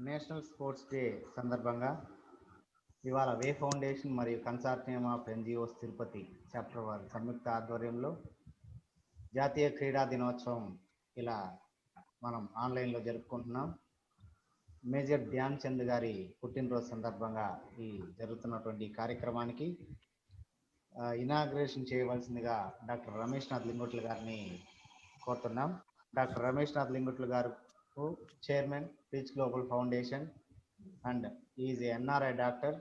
National sports day సందర్భంగా ఇవాళ వే foundation మరియు consortium of NGOs Tirupati chapter వారి సంయుక్త ఆధ్వర్యంలో జాతీయ క్రీడా దినోత్సవం ఇలా మనం ఆన్లైన్లో జరుపుకుంటున్నాం. మేజర్ ధ్యాన్ చంద్ గారి పుట్టినరోజు సందర్భంగా ఈ జరుగుతున్నటువంటి కార్యక్రమానికి ఇనాగ్రేషన్ చేయవలసిందిగా డాక్టర్ రమేష్ నాథ్ లింగోట్ల గారిని కోరుతున్నాం. డాక్టర్ రమేష్ నాథ్ లింగోట్ల గారు chairman reach global foundation and is NRI doctor.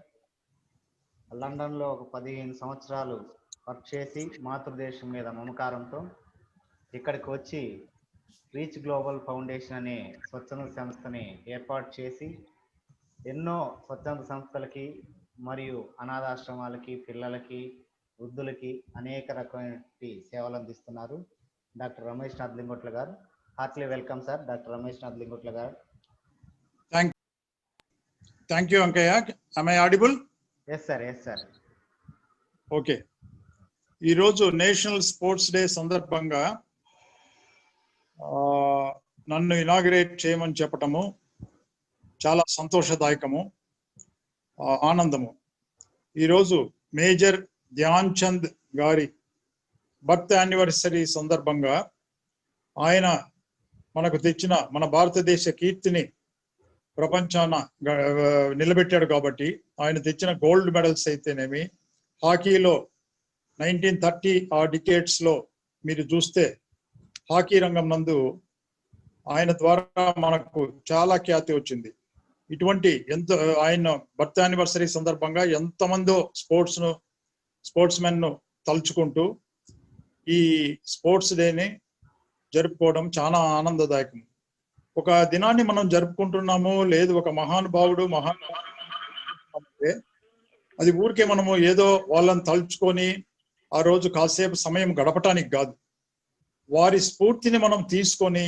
లండన్లో ఒక 15 సంవత్సరాలు వర్క్ చేసి మాతృదేశం మీద మమకారంతో ఇక్కడికి వచ్చి రీచ్ గ్లోబల్ ఫౌండేషన్ అనే స్వచ్ఛంద సంస్థని ఏర్పాటు చేసి ఎన్నో స్వచ్ఛంద సంస్థలకి మరియు అనాథాశ్రమాలకి, పిల్లలకి, వృద్ధులకి అనేక రకమైన సేవలు అందిస్తున్నారు. డాక్టర్ రమేష్ నాథ్ లింగోట్ల గారు, heartly welcome sir. Doctor Ramesh Nath Lingotla గారు. Thank you, Ankaya. Am I audible? Yes, sir. Yes, sir. Okay. ఈ రోజు నేషనల్ స్పోర్ట్స్ డే సందర్భంగా నన్ను ఇనాగ్రేట్ చేయమని చెప్పటము చాలా సంతోషదాయకము, ఆనందము. ఈరోజు మేజర్ ధ్యాన్ చంద్ గారి బర్త్ యానివర్సరీ సందర్భంగా ఆయన మనకు తెచ్చిన మన భారతదేశ కీర్తిని ప్రపంచాన నిలబెట్టాడు. కాబట్టి ఆయన తెచ్చిన గోల్డ్ మెడల్స్ అయితేనేమి, హాకీలో 1930 ఆ డికేట్స్ లో మీరు చూస్తే హాకీ రంగం నందు ఆయన ద్వారా మనకు చాలా ఖ్యాతి వచ్చింది. ఇటువంటి ఆయన బర్త్ యానివర్సరీ సందర్భంగా ఎంతమందో స్పోర్ట్స్ మెన్ ను తలుచుకుంటూ ఈ స్పోర్ట్స్ డేని జరుపుకోవడం చాలా ఆనందదాయకం. ఒక దినాన్ని మనం జరుపుకుంటున్నాము లేదు, ఒక మహానుభావుడు అది ఊరికే మనము ఏదో వాళ్ళని తలుచుకొని ఆ రోజు కాసేపు సమయం గడపటానికి కాదు, వారి స్ఫూర్తిని మనం తీసుకొని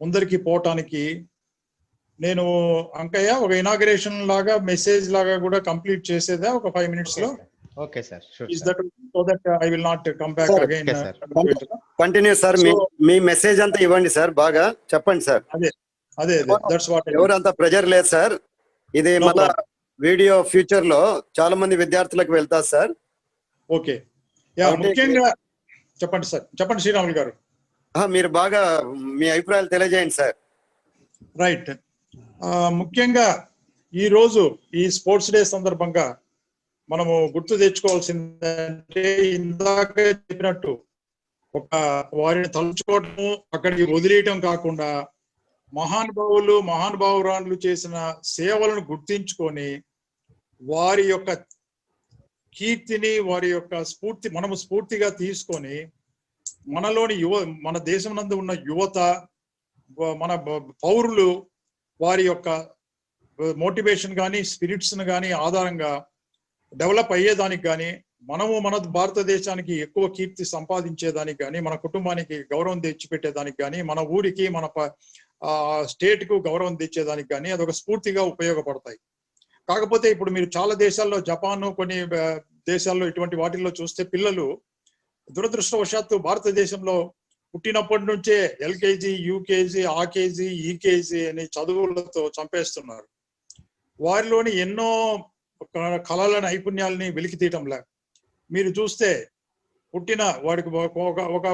ముందరికి పోవటానికి. నేను అంకయ్య ఒక ఇనాగ్రేషన్ లాగా మెసేజ్ లాగా కూడా కంప్లీట్ చేసేదా ఒక 5 minutes లో? Okay sir, Is that so that I will not come back again? Continue sir. Me message అంతా ఇవ్వండి సార్, బాగా చెప్పండి సార్. అదే దట్స్ వాట్. ఎవరంతా ప్రెజర్ లేదు సార్. ఇది మళ్ళా వీడియో ఫ్యూచర్ లో చాలా మంది విద్యార్థులకు వెళ్తారు సార్. ఓకే, ముఖ్యంగా చెప్పండి సార్. చెప్పండి శ్రీరాములు గారు. మీరు బాగా మీ అభిప్రాయాలు తెలియజేయండి సార్. రైట్. ముఖ్యంగా ఈ రోజు ఈ స్పోర్ట్స్ డే సందర్భంగా మనము గుర్తు తెచ్చుకోవాల్సిందంటే, ఇందాక చెప్పినట్టు ఒక వారిని తలుచుకోవటము, అక్కడికి వదిలేయటం కాకుండా మహానుభావురాలు చేసిన సేవలను గుర్తించుకొని వారి యొక్క కీర్తిని, వారి యొక్క స్ఫూర్తి మనము స్ఫూర్తిగా తీసుకొని మనలోని మన దేశం నందు ఉన్న యువత, మన పౌరులు వారి యొక్క మోటివేషన్ కానీ స్పిరిట్స్ కానీ ఆధారంగా డెవలప్ అయ్యేదానికి కానీ, మనము మన భారతదేశానికి ఎక్కువ కీర్తి సంపాదించేదానికి కానీ, మన కుటుంబానికి గౌరవం తెచ్చిపెట్టేదానికి కానీ, మన ఊరికి మన స్టేట్ కు గౌరవం తెచ్చేదానికి కానీ అదొక స్ఫూర్తిగా ఉపయోగపడతాయి. కాకపోతే ఇప్పుడు మీరు చాలా దేశాల్లో, జపాన్, కొన్ని దేశాల్లో ఇటువంటి వాటిల్లో చూస్తే పిల్లలు దురదృష్టవశాత్తు భారతదేశంలో పుట్టినప్పటి నుంచే ఎల్కేజీ, యూకేజీ, ఆకేజీ, ఈకేజీ అని చదువులతో చంపేస్తున్నారు. వారిలోని ఎన్నో కళల నైపుణ్యాలని వెలికి తీయటంలా మీరు చూస్తే పుట్టిన వాడికి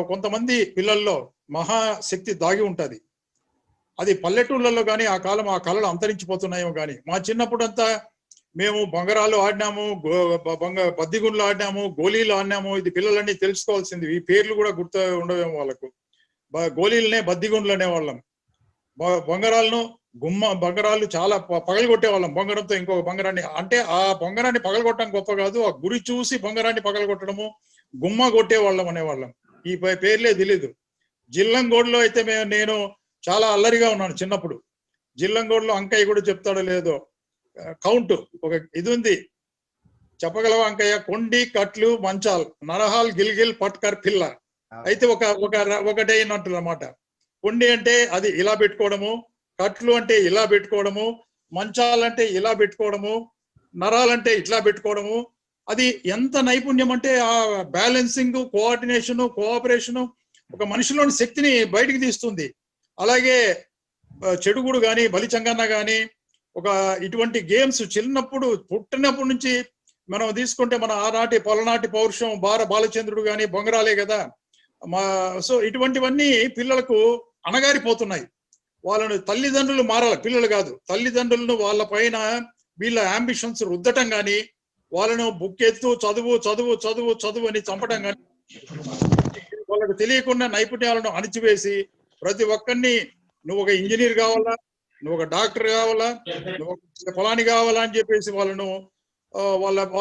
కొంతమంది పిల్లల్లో మహాశక్తి దాగి ఉంటది. అది పల్లెటూళ్ళల్లో కానీ ఆ కళలు అంతరించిపోతున్నాయేమో కానీ, మా చిన్నప్పుడంతా మేము బొంగరాలు ఆడినాము, బద్దిగుండ్లు ఆడినాము, గోళీలు ఆడినాము. ఇది పిల్లలన్నీ తెలుసుకోవాల్సింది. ఈ పేర్లు కూడా గుర్తు ఉండవేమో వాళ్ళకు. గోళీలనే బద్దిగుండ్లు అనేవాళ్ళం. బొంగరాలు చాలా పగలగొట్టే వాళ్ళం. బొంగరంతో ఇంకొక బొంగరాన్ని, అంటే ఆ బొంగరాన్ని పగలగొట్టడం గొప్ప కాదు, ఆ గురి చూసి బొంగరాన్ని పగలగొట్టడము గుమ్మ కొట్టేవాళ్ళం అనేవాళ్ళం. ఈ పేర్లే తెలీదు. జిల్లంగోడ్లో అయితే నేను చాలా అల్లరిగా ఉన్నాను చిన్నప్పుడు. జిల్లంగోడ్లో అంకయ్య కూడా చెప్తాడో లేదో, కౌంట్ ఒక ఇది ఉంది, చెప్పగలవా అంకయ్య? కొండి, కట్లు, మంచాల్, నరహాల్, గిల్గిల్, పట్కర్, పిల్ల. అయితే ఒకటే అన్నట్టు అన్నమాట. కొండి అంటే అది ఇలా పెట్టుకోవడము, కట్లు అంటే ఇలా పెట్టుకోవడము, మంచాలంటే ఇలా పెట్టుకోవడము, నరాలంటే ఇట్లా పెట్టుకోవడము. అది ఎంత నైపుణ్యం అంటే ఆ బ్యాలెన్సింగ్, కోఆర్డినేషన్, కోఆపరేషన్ ఒక మనిషిలోని శక్తిని బయటికి తీస్తుంది. అలాగే చెడుగుడు కానీ, బలిచంగన్న కానీ, ఒక ఇటువంటి గేమ్స్ చిన్నప్పుడు పుట్టినప్పటి నుంచి మనం తీసుకుంటే మన ఆనాటి పలనాటి పౌరుషం బాలచంద్రుడు గాని బొంగరాలే కదా. సో ఇటువంటివన్నీ పిల్లలకు అణగారిపోతున్నాయి. వాళ్ళని తల్లిదండ్రులు మారాలి, పిల్లలు కాదు, తల్లిదండ్రులను వాళ్ళ పైన వీళ్ళ అంబిషన్స్ రుద్దటం కానీ, వాళ్ళను బుక్ ఎత్తు చదువు చదువు చదువు చదువు అని చంపడం కానీ, వాళ్ళకు తెలియకుండా నైపుణ్యాలను అణిచివేసి ప్రతి ఒక్కరిని నువ్వు ఒక ఇంజనీర్ కావాలా, నువ్వు ఒక డాక్టర్ కావాలా, నువ్వు ఒక ఫలాని కావాలా అని చెప్పేసి వాళ్ళను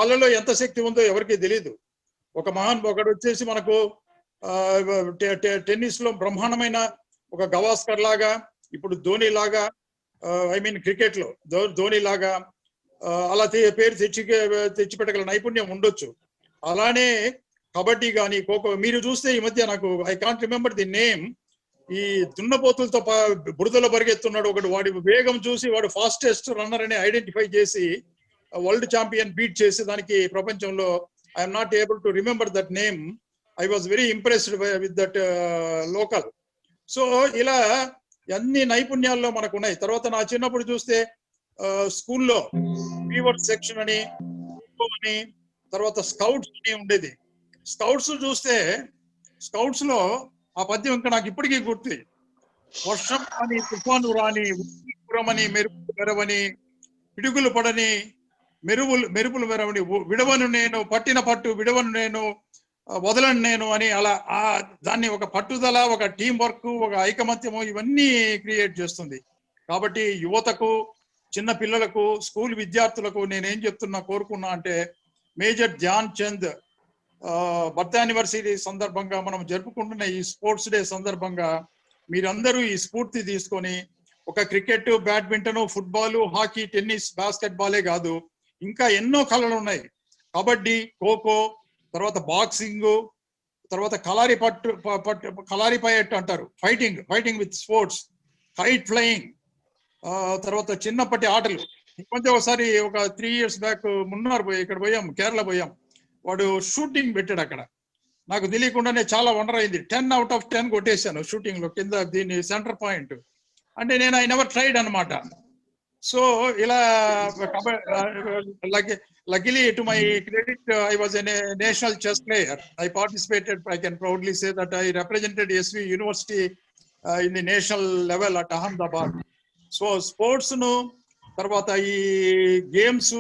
వాళ్ళలో ఎంత శక్తి ఉందో ఎవరికీ తెలియదు. ఒకడు వచ్చేసి మనకు టెన్నిస్ లో బ్రహ్మాండమైన ఒక గవాస్కర్ లాగా, ఇప్పుడు ధోని లాగా, ఐ మీన్ క్రికెట్ లో ధోని లాగా అలా పేరు తెచ్చిపెట్టగల నైపుణ్యం ఉండొచ్చు. అలానే కబడ్డీ కానీ ఖోఖో మీరు చూస్తే ఈ మధ్య నాకు I can't remember the name, ఈ దున్నపోతులతో బురదలో పరిగెత్తున్నాడు ఒకడు, వాడి వేగం చూసి వాడు ఫాస్టెస్ట్ రన్నర్ అని ఐడెంటిఫై చేసి వరల్డ్ ఛాంపియన్ బీట్ చేసి దానికి ప్రపంచంలో I'm not able to remember that name. I was very impressed with that local. So ఇలా అన్ని నైపుణ్యాల్లో మనకు ఉన్నాయి. తర్వాత నా చిన్నప్పుడు చూస్తే స్కూల్లో ఫీవర్ సెక్షన్ అని తర్వాత స్కౌట్స్ అని ఉండేది. స్కౌట్స్ చూస్తే స్కౌట్స్ లో ఆ పద్యం ఇంకా నాకు ఇప్పటికీ గుర్తు. వర్షం రాని తుఫాను రాని ఉరమని మెరుపులు మెరవని పిడుగులు పడని మెరుపులు మెరవని విడవను నేను పట్టిన పట్టు విడవను నేను వదలను నేను అని అలా దాన్ని ఒక పట్టుదల, ఒక టీం వర్క్, ఒక ఐకమత్యము ఇవన్నీ క్రియేట్ చేస్తుంది. కాబట్టి యువతకు, చిన్న పిల్లలకు, స్కూల్ విద్యార్థులకు నేనేం కోరుకున్నా అంటే major Dhyan Chand birth anniversary సందర్భంగా మనం జరుపుకుంటున్న ఈ స్పోర్ట్స్ డే సందర్భంగా మీరందరూ ఈ స్ఫూర్తి తీసుకొని ఒక cricket, badminton, football, hockey, tennis, basket బాలే కాదు, ఇంకా ఎన్నో కళలు ఉన్నాయి. కబడ్డీ, ఖోఖో, తర్వాత బాక్సింగ్, తర్వాత కలారిపయట్ అంటారు, fighting with sports, kite flying, తర్వాత చిన్నప్పటి ఆటలు. ఇంకొంచెం ఒకసారి ఒక 3 years బ్యాక్ మున్నార్ ఇక్కడ పోయాం, కేరళ పోయాం. వాడు షూటింగ్ పెట్టాడు అక్కడ, నాకు తెలియకుండానే చాలా వండర్ అయింది. 10 out of 10 కొట్టేశాను షూటింగ్ లో, కింద దీన్ని సెంటర్ పాయింట్. అంటే నేను ఐ నెవర్ ట్రైడ్ అనమాట. సో ఇలా luckily to my credit, I was a national chess player. I participated, I can proudly say that I represented SV University in the national level at Ahmedabad. So sports ను, తర్వాత ఈ games,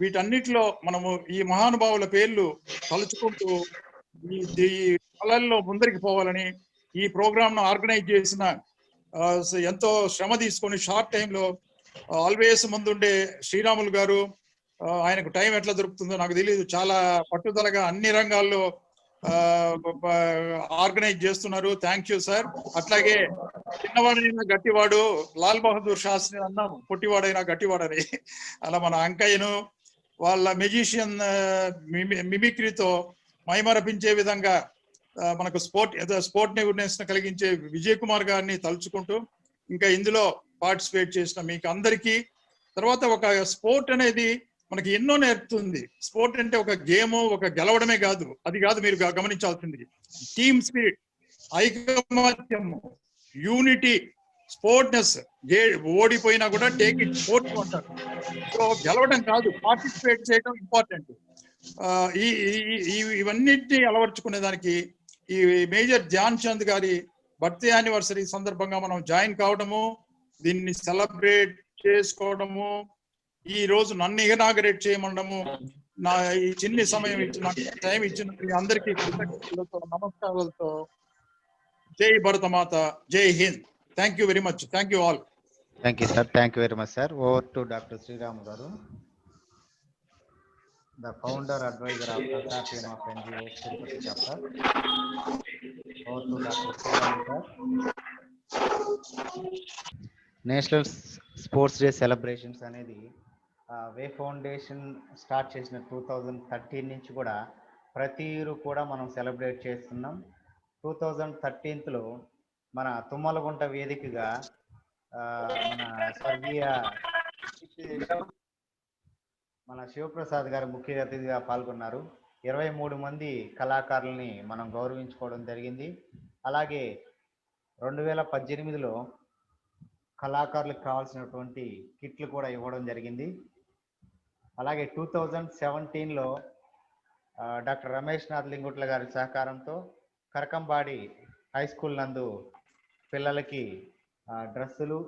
వీటన్నిటిలో మనము ఈ మహానుభావుల పేర్లు తలుచుకుంటూ ఈ కళల్లో ముందరికి పోవాలని ఈ ప్రోగ్రామ్ ను ఆర్గనైజ్ చేసిన, ఎంతో శ్రమ తీసుకొని షార్ట్ టైంలో ఆల్వేస్ ముందుండే శ్రీరాములు గారు, ఆయనకు టైం ఎట్లా దొరుకుతుందో నాకు తెలియదు, చాలా పట్టుదలగా అన్ని రంగాల్లో ఆర్గనైజ్ చేస్తున్నారు. Thank you sir. అట్లాగే చిన్నవాడైనా గట్టివాడు, లాల్ బహదూర్ శాస్త్రి అన్నాము, పొట్టివాడైనా గట్టివాడని. అలా మన అంకయ్యను వాళ్ళ మెజిషియన్ మిమిక్రీతో మైమరపించే విధంగా మనకు స్పోర్ట్ నిగుణ్యత కలిగించే విజయ్ కుమార్ గారిని తలుచుకుంటూ, ఇంకా ఇందులో పార్టిసిపేట్ చేసిన మీకు అందరికీ, తర్వాత ఒక స్పోర్ట్ అనేది మనకి ఎన్నో నేర్పుతుంది. స్పోర్ట్ అంటే ఒక గేమ్, ఒక గెలవడమే కాదు, అది కాదు మీరు గమనించాల్సింది. టీమ్ స్పిరిట్, ఐకమత్యము, యూనిటీ, స్పోర్ట్నెస్. ఓడిపోయినా కూడా టేక్ ఇట్ స్పోర్ట్ అంటారు. సో గెలవడం కాదు, పార్టిసిపేట్ చేయడం ఇంపార్టెంట్. ఇవన్నిటిని అలవర్చుకునే దానికి ఈ మేజర్ ధ్యాన్ చంద్ గారి బర్త్ యానివర్సరీ సందర్భంగా మనం జాయిన్ కావడము, దీన్ని సెలబ్రేట్ చేసుకోవడము, ఈ రోజు నన్ను ఇనాగరేట్ చేయమనడము, నా ఈ చిన్ని సమయం ఇచ్చిన టైం ఇచ్చిన అందరికీ కృతజ్ఞతలతో, నమస్కారాలతో, జై భరతమాత, జై Hind. Thank you very much. Thank you all. Thank you sir. Thank you very much sir. Over to doctor Shriram గారు, the founder advisor of Consortium of NGOs Tirupati chapter. Over to Dr. Sriram sir. National sports day celebrations అనేది వే foundation start చేసిన 2013 నుంచి కూడా ప్రతి year కూడా మనం celebrate చేస్తున్నాం. 2013లో మన తుమ్మలగుంట వేదికగా మన స్వర్గీయ మన శివప్రసాద్ గారు ముఖ్య అతిథిగా పాల్గొన్నారు. 23 మంది కళాకారుల్ని మనం గౌరవించుకోవడం జరిగింది. అలాగే 2018లో కళాకారులకు కావాల్సినటువంటి కిట్లు కూడా ఇవ్వడం జరిగింది. అలాగే 2017లో డాక్టర్ రమేష్ నాథ్ లింగుట్ల గారి సహకారంతో కరకంబాడి హై స్కూల్ నందు పిల్లలకి డ్రెస్సులు,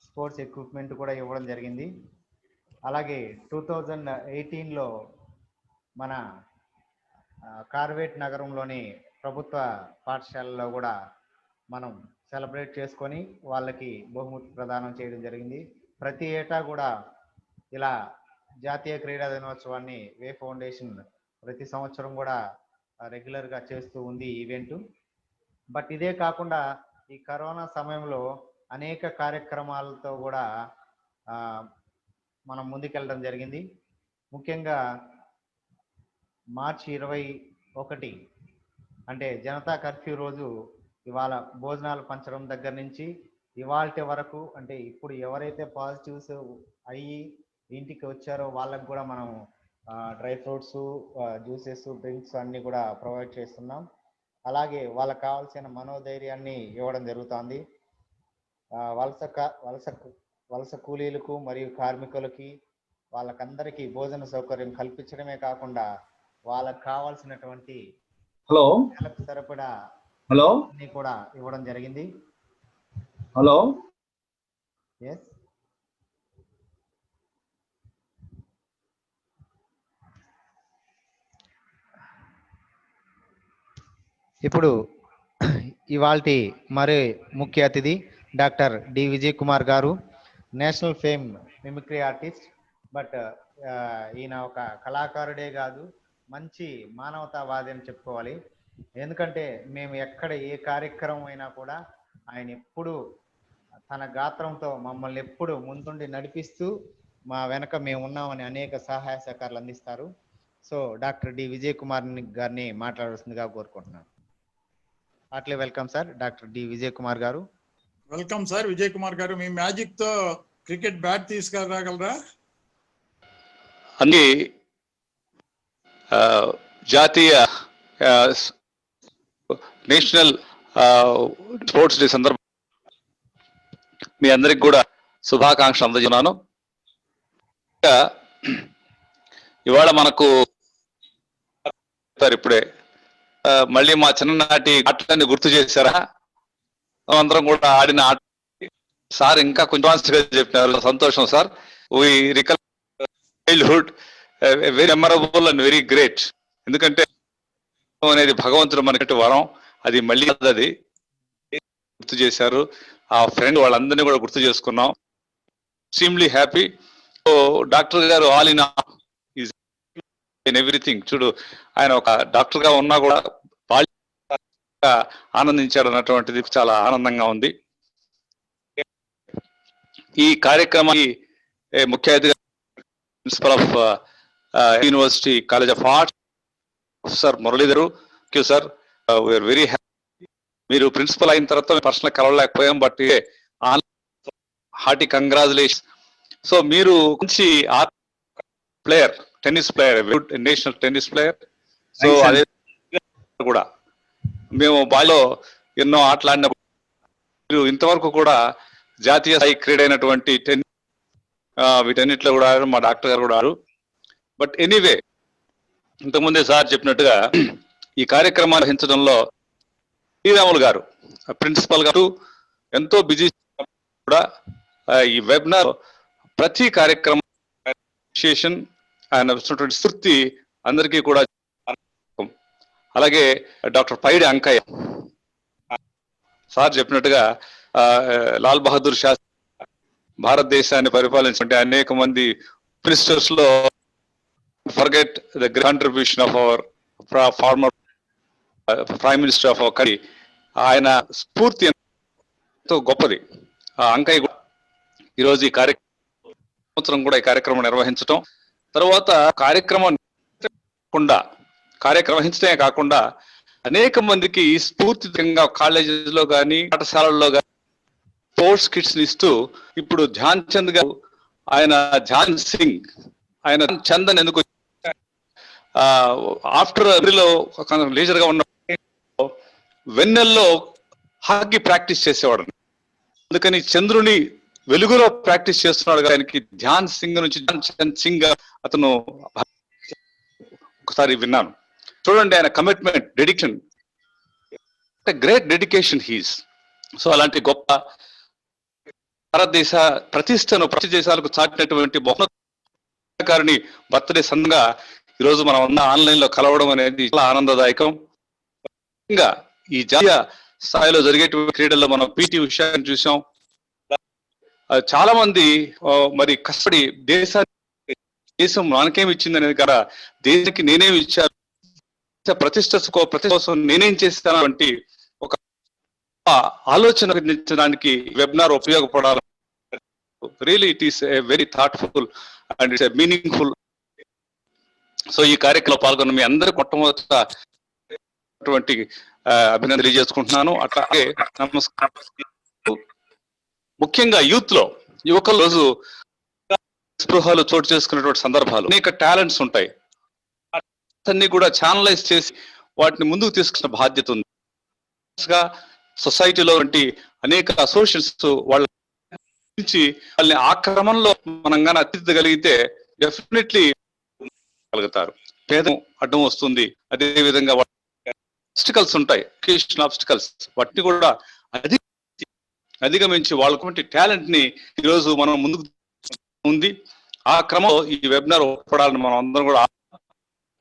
స్పోర్ట్స్ ఎక్విప్మెంట్ కూడా ఇవ్వడం జరిగింది. అలాగే 2018లో మన కార్వేట్ నగరంలోని ప్రభుత్వ పాఠశాలలో కూడా మనం సెలబ్రేట్ చేసుకొని వాళ్ళకి బహుమతి ప్రదానం చేయడం జరిగింది. ప్రతి ఏటా కూడా ఇలా జాతీయ క్రీడా దినోత్సవాన్ని వే ఫౌండేషన్ ప్రతి సంవత్సరం కూడా రెగ్యులర్గా చేస్తూ ఉంది ఈవెంట్. బట్ ఇదే కాకుండా ఈ కరోనా సమయంలో అనేక కార్యక్రమాలతో కూడా మనం ముందుకెళ్ళడం జరిగింది. ముఖ్యంగా మార్చి 21 అంటే జనతా కర్ఫ్యూ రోజు ఇవాళ భోజనాలు పంచడం దగ్గర నుంచి ఇవాల్టి వరకు, అంటే ఇప్పుడు ఎవరైతే పాజిటివ్స్ అయ్యి ఇంటికి వచ్చారో వాళ్ళకు కూడా మనం డ్రై ఫ్రూట్స్, జ్యూసెస్, డ్రింక్స్ అన్నీ కూడా ప్రొవైడ్ చేస్తున్నాం. అలాగే వాళ్ళకి కావాల్సిన మనోధైర్యాన్ని ఇవ్వడం జరుగుతుంది. వలస కూలీలకు మరియు కార్మికులకి వాళ్ళకందరికీ భోజన సౌకర్యం కల్పించడమే కాకుండా వాళ్ళకి కావాల్సినటువంటి నెలకు సరిపడా అన్ని కూడా ఇవ్వడం జరిగింది. ఎస్, ఇప్పుడు ఇవాల్టి మరి ముఖ్య అతిథి డాక్టర్ డి విజయ్ కుమార్ గారు, national fame mimicry artist. But ఈయన ఒక కళాకారుడే కాదు, మంచి మానవతావాది అని చెప్పుకోవాలి. ఎందుకంటే మేము ఎక్కడ ఏ కార్యక్రమం అయినా కూడా ఆయన ఎప్పుడు తన గాత్రంతో మమ్మల్ని ఎప్పుడు ముందుండి నడిపిస్తూ మా వెనక మేము ఉన్నామని అనేక సహాయ సహకారాలు అందిస్తారు. So doctor D Vijay Kumar గారిని మాట్లాడాల్సిందిగా కోరుకుంటున్నాను. అట్లే welcome sir doctor D Vijay Kumar గారు. వెల్కమ్ సార్ విజయ్ కుమార్ గారు. మీ మ్యాజిక్ తో క్రికెట్ బ్యాట్ తీసుకురాగలరా? అన్ని జాతీయ నేషనల్ స్పోర్ట్స్ డే సందర్భంగా మీ అందరికి కూడా శుభాకాంక్షలు అందజేస్తున్నాను. ఇవాళ మనకు ఇప్పుడే మళ్ళీ మా చిన్ననాటి ఆటలన్నీ గుర్తు చేశారా? అందరం కూడా ఆడిన ఆట సార్ ఇంకా కొంచెం గా చెప్పినారు. సంతోషం sir. We recall childhood very memorable and very great. ఎందుకంటే అనేది భగవంతుడు మనకి వరం. అది మళ్ళీ అది గుర్తు చేశారు. ఆ ఫ్రెండ్ వాళ్ళందరినీ కూడా గుర్తు చేసుకున్నాం. Extremely happy. సో డాక్టర్ గారు ఆల్ ఇన్ ఎవ్రీథింగ్. చూడు, ఆయన ఒక డాక్టర్ గా ఉన్నా కూడా ఆనందించాడు అన్నటువంటిది చాలా ఆనందంగా ఉంది. ఈ కార్యక్రమానికి ముఖ్య అతిథిగా principal of university college of arts professor Muralidhar. Sir we are very. మీరు ప్రిన్సిపల్ అయిన తర్వాత పర్సనల్ కలవలేకపోయాం, బట్ హార్టీ కంగ్రాచులేషన్. సో మీరు మంచి player, tennis player, good national tennis player. So అదే కూడా మేము బాలో ఎన్నో ఆటలాడినప్పుడు ఇంతవరకు కూడా జాతీయ స్థాయి క్రీడ అయినటువంటి టెన్నిస్ వీటన్నిటిలో కూడా మా డాక్టర్ గారు కూడా. బట్ ఎనీవే, ఇంతకుముందే సార్ చెప్పినట్టుగా ఈ కార్యక్రమాన్ని నిర్వహించడంలో శ్రీరాములు గారు ప్రిన్సిపల్ గారు ఎంతో బిజీ కూడా ఈ వెబినార్ ప్రతి కార్యక్రమం ఆయన స్ఫూర్తి అందరికీ కూడా. అలాగే డాక్టర్ పైడి అంకయ్య సార్ చెప్పినట్టుగా లాల్ బహదూర్ శాస్త్రి భారతదేశాన్ని పరిపాలించే అనేక మంది మినిస్టర్స్ లో forget the contribution of our farmer prime minister of our country. ఆయన స్ఫూర్తి ఎంతో గొప్పది. అంకయ్య ఈరోజు ఈ సంవత్సరం కూడా ఈ కార్యక్రమం నిర్వహించడం, తర్వాత కార్యక్రమించడమే కాకుండా అనేక మందికి స్ఫూర్తిగా కాలేజీలో కానీ పాఠశాలల్లో కానీ స్పోర్ట్స్ కిట్స్ ఇస్తూ, ఇప్పుడు ధ్యాన్ చంద్ గారు ఆయన ధ్యాన్ సింగ్ ఆయన చందన్ ఎందుకు ఆఫ్టర్ లో లీజర్ గా ఉన్న వెన్నెల్లో హాకీ ప్రాక్టీస్ చేసేవాడు. అందుకని చంద్రుని వెలుగులో ప్రాక్టీస్ చేస్తున్నాడు. ఆయనకి ధ్యాన్ సింగ్ నుంచి ధ్యాన్ చంద్ సింగ్ అతను ఒకసారి విన్నాను. చూడండి ఆయన commitment, dedication, great dedication he's. So అలాంటి గొప్ప భారతదేశ ప్రతిష్టను ప్రతి దేశాలకు చాటినటువంటి బహుమతికారిని బర్త్డే సందర్భంగా ఈరోజు మనం ఉన్న ఆన్లైన్ లో కలవడం అనేది చాలా ఆనందదాయకం. ఇంకా ఈ జాతీయ స్థాయిలో జరిగేటువంటి క్రీడల్లో మనం పీటీ ఉషాని చూసాం. చాలా మంది మరి కష్టపడి దేశం మనకేమి ఇచ్చింది అనేది కదా, దేశానికి నేనేమి ఇచ్చాను, ప్రతిష్ట కోసం నేనేం చేస్తాను అంటే ఒక ఆలోచన అందించడానికి వెబినార్ ఉపయోగపడాలి. Really it is a very thoughtful and it's a meaningful. So ఈ కార్యక్రమంలో పాల్గొన్న మీ అందరూ మొట్టమొదట అభినందన తెలియజేసుకుంటున్నాను. అట్లాగే నమస్కారం. ముఖ్యంగా యువకుల రోజు స్పృహాలు చోటు చేసుకునేటువంటి సందర్భాలు, అనేక టాలెంట్స్ ఉంటాయి, అన్ని కూడా ఛానలైజ్ చేసి వాటిని ముందుకు తీసుకున్న బాధ్యత ఉంది. సొసైటీలో వంటి అనేక అసోసియేషన్స్ వాళ్ళ నుంచి వాళ్ళని ఆ క్రమంలో మనం కానీ అతిథిగలిగితే డెఫినెట్లీ కలుగుతారు. పేదం అడ్డం వస్తుంది, అదే విధంగా ఆబ్స్టికల్స్ ఉంటాయి, ఎడ్యుకేషన్ ఆబ్స్టికల్స్, వాటిని కూడా అధిగమించి వాళ్ళకి టాలెంట్ ని ఈరోజు మనం ముందుకు ఉంది. ఆ క్రమంలో ఈ వెబినార్ ఉపయోగపడాలని మనం అందరం కూడా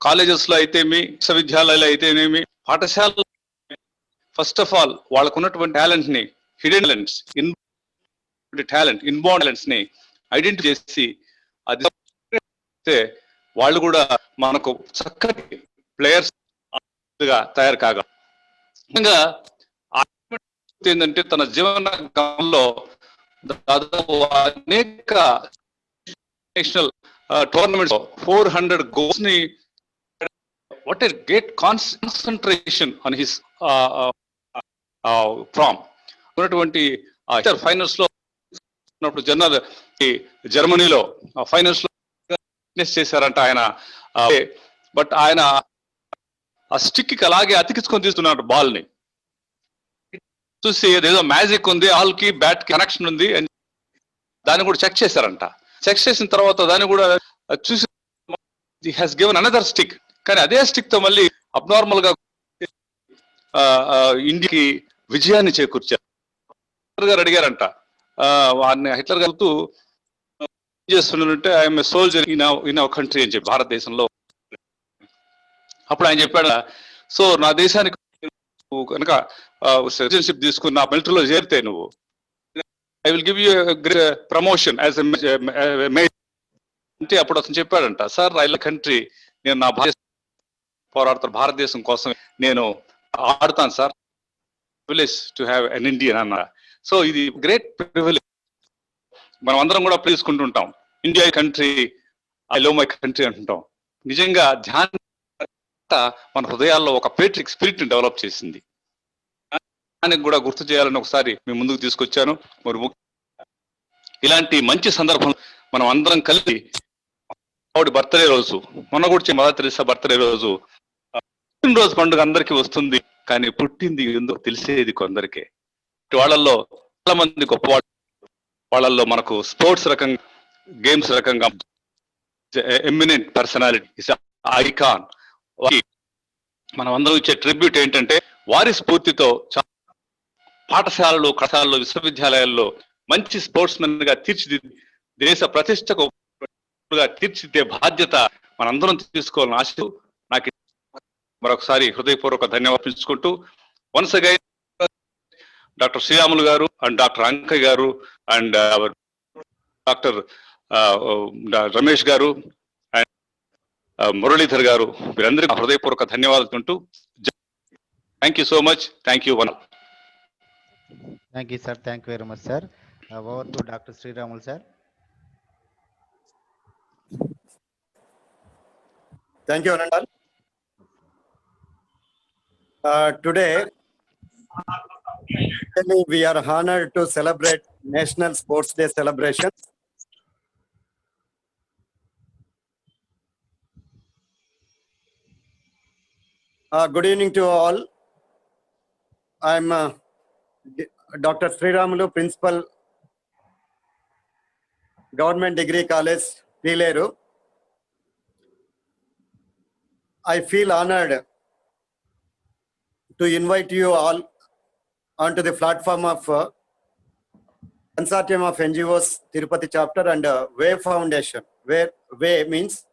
కాలేజెస్ లో అయితేమి, విశ్వవిద్యాలయాలు అయితేనేమి, పాఠశాల ఫస్ట్ ఆఫ్ ఆల్ వాళ్ళకు ఉన్నటువంటి టాలెంట్ ని, హిడెన్ టాలెంట్స్, ఇన్బోర్న్ టాలెంట్స్ ని ఐడెంటిఫై చేసి అది వాళ్ళు కూడా మనకు చక్కటి ప్లేయర్స్ గా తయారు కాగా. ముఖ్యంగా ఏంటంటే తన జీవన గమనంలో దాదాపు అనేక నేషనల్ టోర్నమెంట్స్ 400 గోల్స్ ని, what a great concentration on his from ఉన్నటువంటి ఫైనల్స్ లో ఉన్నప్పుడు జర్మనీలో ఫైనల్స్ లో చేశారంట ఆయన. బట్ ఆయన ఆ స్టిక్ కి అలాగే అతికించుకొని తీస్తున్నాడు బాల్ ని. చూసి ఏదో మ్యాజిక్ ఉంది, ఆల్ కి బ్యాట్ కి కనెక్షన్ ఉంది అని దాన్ని కూడా చెక్ చేశారంట. చెక్ చేసిన తర్వాత దాన్ని కూడా చూసి he has given another stick, కానీ అదే స్టిక్ తో మళ్ళీ అబ్నార్మల్ గా ఇండియాకి విజయాన్ని చేకూర్చారు. హిట్లర్ గారు అడిగారంట, వారిని హిట్లర్ గారు చేస్తున్నట్టే I'm a soldier in our country అని చెప్పి, భారతదేశంలో. అప్పుడు ఆయన చెప్పాడు, సో నా దేశానికి కనుక సిటిజన్షిప్ తీసుకుని నా మిలిటరీలో చేరితే నువ్వు, I will give you promotion as అంటే అప్పుడు అతను చెప్పాడంట, సార్ ఐ లవ్ కంట్రీ, నేను నా పోరాడతాను, భారతదేశం కోసం నేను ఆడుతాను sir, privilege to have an Indian అన్న. సో ఇది గ్రేట్ ప్రివిలేజ్. మనం అందరం కూడా తీసుకుంటుంటాం, India country, I love my country అంటుంటాం. నిజంగా ధ్యాన్ మన హృదయాల్లో ఒక పేట్రిక్ స్పిరిట్ ని డెవలప్ చేసింది. దానికి కూడా గుర్తు చేయాలని ఒకసారి మీ ముందుకు తీసుకొచ్చాను. మరి ఇలాంటి మంచి సందర్భం మనం అందరం కలిసి, ఆవిడ బర్త్డే రోజు, మొన్న కూడా మదర్ తెరెసా బర్త్డే రోజు, పుట్టినరోజు పండుగ అందరికీ వస్తుంది, కానీ పుట్టింది ఎందుకు తెలిసేది కొందరికే. వాళ్ళల్లో చాలా మంది గొప్ప వాళ్ళల్లో మనకు స్పోర్ట్స్ రకంగా, గేమ్స్ రకంగా ఎమినెంట్ పర్సనాలిటీ, ఐకాన్. మనం అందరం ఇచ్చే ట్రిబ్యూట్ ఏంటంటే వారి స్ఫూర్తితో పాఠశాలలు, కళాశాలలో, విశ్వవిద్యాలయాల్లో మంచి స్పోర్ట్స్ మెన్ గా తీర్చిదిద్ది దేశ ప్రతిష్టకు తీర్చిదిద్దే బాధ్యత మనందరం తీసుకోవాలని ఆశ. నాకు మరొకసారి హృదయపూర్వక ధన్యవాదాలు. వన్స్ అగైన్ డాక్టర్ శ్రీరాములు గారు అండ్ డాక్టర్ అంకయ్య గారు అండ్ డాక్టర్ రమేష్ గారు అండ్ మురళీధర్ గారు, వీరందరికీ హృదయపూర్వక ధన్యవాదాలు. Thank you so much. Thank you. Thank you, sir. Thank you very much, sir. Over to Dr. Sriramul, sir. Thank you, Anandal. Today, we are honored to celebrate National Sports Day celebration. Good evening to all. I'm Dr. Sriramulu, Principal, Government Degree College, Pileru. I feel honored to invite you all onto the platform of Consortium of NGOs, Tirupati chapter and WAY Foundation, where WAY means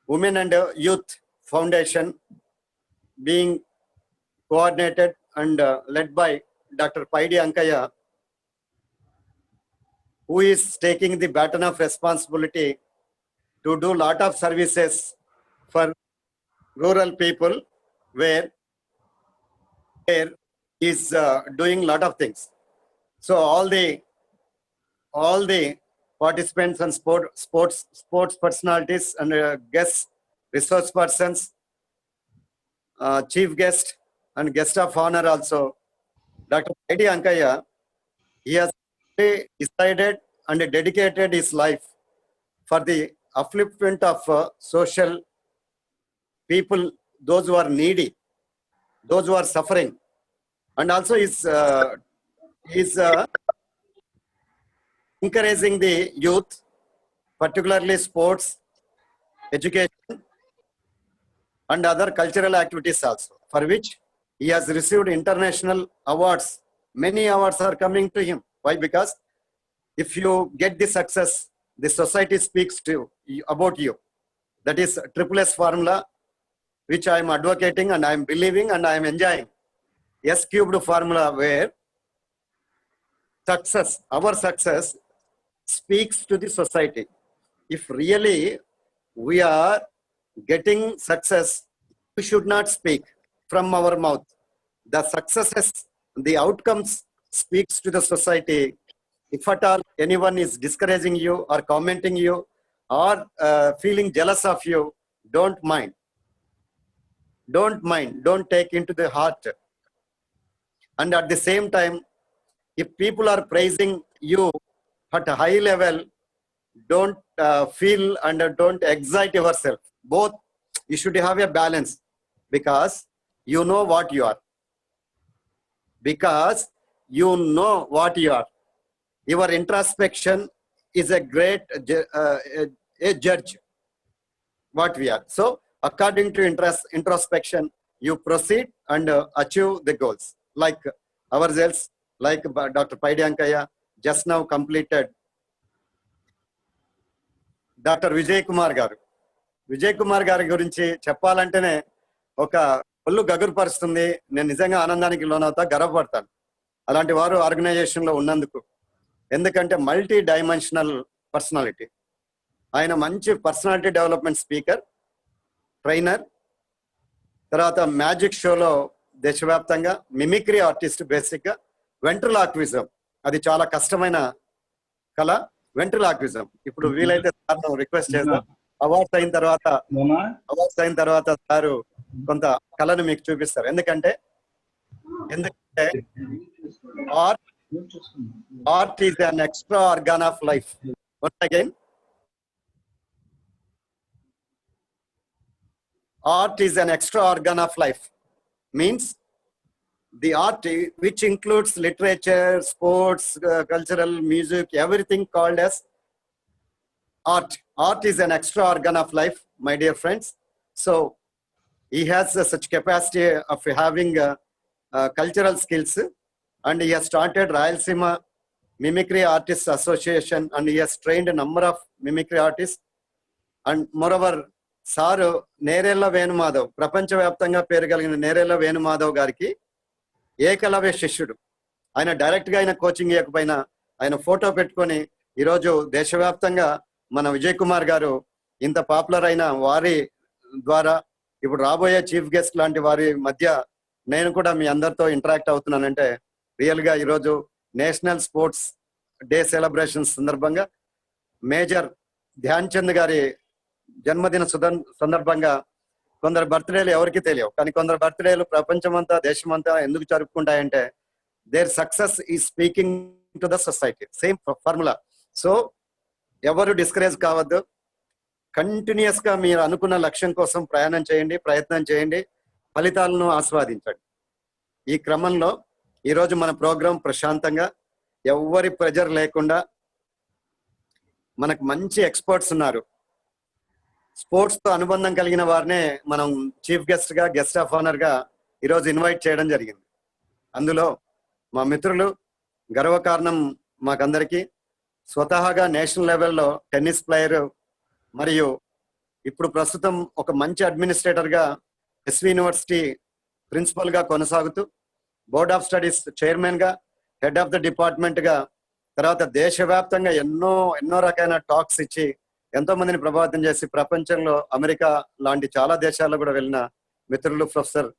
Women and Youth Foundation, being coordinated and led by Dr. Paidi Ankaya, who is taking the baton of responsibility to do lot of services for rural people, where is doing lot of things. So all the participants and sports personalities and guests, resource persons, chief guest and guest of honor also, Dr. Paidi Ankaya, he has decided and dedicated his life for the upliftment of social people, those who are needy, those who are suffering, and also is encouraging the youth, particularly sports, education, and other cultural activities also, for which he has received international awards. Many awards are coming to him. Why? Because if you get the success, the society speaks to you, about you. That is triple S formula, which I am advocating and I am believing and I am enjoying. S cubed formula, where success, our success speaks to the society. If really we are getting success, we should not speak from our mouth. The successes, the outcomes speaks to the society. If at all anyone is discouraging you or commenting you or feeling jealous of you, don't mind. Don't mind, don't take into the heart. And at the same time, if people are praising you at a high level, don't feel and don't excite yourself. Both, you should have a balance, because you know what you are. Because you know what you are. Your introspection is a great a judge what we are. So according to introspection, you proceed and achieve the goals. Like ourselves, like Dr. Paidi Ankaya just now completed. Doctor Vijay Kumar గారు, విజయ్ కుమార్ గారి గురించి చెప్పాలంటేనే ఒక ఒళ్ళు గగురుపరుస్తుంది. నేను నిజంగా ఆనందానికి లోనవుతా, గర్వపడతాను అలాంటి వారు ఆర్గనైజేషన్ లో ఉన్నందుకు. ఎందుకంటే మల్టీ డైమెన్షనల్ పర్సనాలిటీ. ఆయన మంచి పర్సనాలిటీ డెవలప్మెంట్ స్పీకర్, ట్రైనర్, తర్వాత మ్యాజిక్ షోలో దేశవ్యాప్తంగా మిమిక్రీ ఆర్టిస్ట్. బేసిక్ గా వెంట్రులాక్విజం, అది చాలా కష్టమైన కళ. వెంట్రులాక్విజం ఇప్పుడు వీలైతే సార్ రిక్వెస్ట్ చేద్దాం. అవార్డ్స్ అయిన తర్వాత సారు కొంత కళను మీకు చూపిస్తారు. ఎందుకంటే art is an extra organ of life. Once again, art is an extra organ of life. Means the art which includes literature, sports, cultural, music, everything called as art. Art is an extra organ of life, my dear friends. So he has such capacity of having cultural skills, and he has started Rayalaseema Mimicry Artists Association, and he has trained a number of mimicry artists. And moreover, sir Nerella Venumadhav, ప్రపంచవ్యాప్తంగా పేరు కలిగిన నేరెళ్ళ వేణుమాధవ్ గారికి ఏకలవ్య శిష్యుడు. ఆయన direct గా ఆయన coaching ఇవ్వకపోయినా ఆయన ఫోటో పెట్టుకొని ఈరోజు దేశవ్యాప్తంగా మన విజయ్ కుమార్ గారు ఇంత పాపులర్ అయిన వారి ద్వారా ఇప్పుడు రాబోయే చీఫ్ గెస్ట్ లాంటి వారి మధ్య నేను కూడా మీ అందరితో ఇంటరాక్ట్ అవుతున్నానంటే రియల్ గా ఈరోజు నేషనల్ స్పోర్ట్స్ డే సెలబ్రేషన్ సందర్భంగా మేజర్ ధ్యాన్ చంద్ గారి జన్మదిన సందర్భంగా కొందరు బర్త్డేలు ఎవరికి తెలియవు, కానీ కొందరు బర్త్డేలు ప్రపంచమంతా దేశమంతా ఎందుకు జరుపుకుంటాయంటే their success is speaking to the society. Same formula. So ఎవరు డిస్కరేజ్ కావద్దు. కంటిన్యూస్ గా మీరు అనుకున్న లక్ష్యం కోసం ప్రయాణం చేయండి, ప్రయత్నం చేయండి, ఫలితాలను ఆస్వాదించండి. ఈ క్రమంలో ఈరోజు మన ప్రోగ్రాం ప్రశాంతంగా, ఎవ్వరి ప్రెజర్ లేకుండా, మనకు మంచి ఎక్స్పర్ట్స్ ఉన్నారు. స్పోర్ట్స్ తో అనుబంధం కలిగిన వారినే మనం చీఫ్ గెస్ట్ గా, గెస్ట్ ఆఫ్ ఆనర్ గా ఈరోజు ఇన్వైట్ చేయడం జరిగింది. అందులో మా మిత్రులు, గర్వకారణం మాకందరికీ, స్వతహాగా నేషనల్ లెవెల్లో టెన్నిస్ ప్లేయర్ మరియు ఇప్పుడు ప్రస్తుతం ఒక మంచి అడ్మినిస్ట్రేటర్ గా ఎస్వి యూనివర్సిటీ ప్రిన్సిపల్ గా కొనసాగుతూ, బోర్డ్ ఆఫ్ స్టడీస్ చైర్మన్ గా, హెడ్ ఆఫ్ ద డిపార్ట్మెంట్ గా, తర్వాత దేశవ్యాప్తంగా ఎన్నో రకాల టాక్స్ ఇచ్చి ఎంతో మందిని ప్రభావితం చేసి ప్రపంచంలో అమెరికా లాంటి చాలా దేశాల్లో కూడా వెళ్ళిన మిత్రులు ప్రొఫెసర్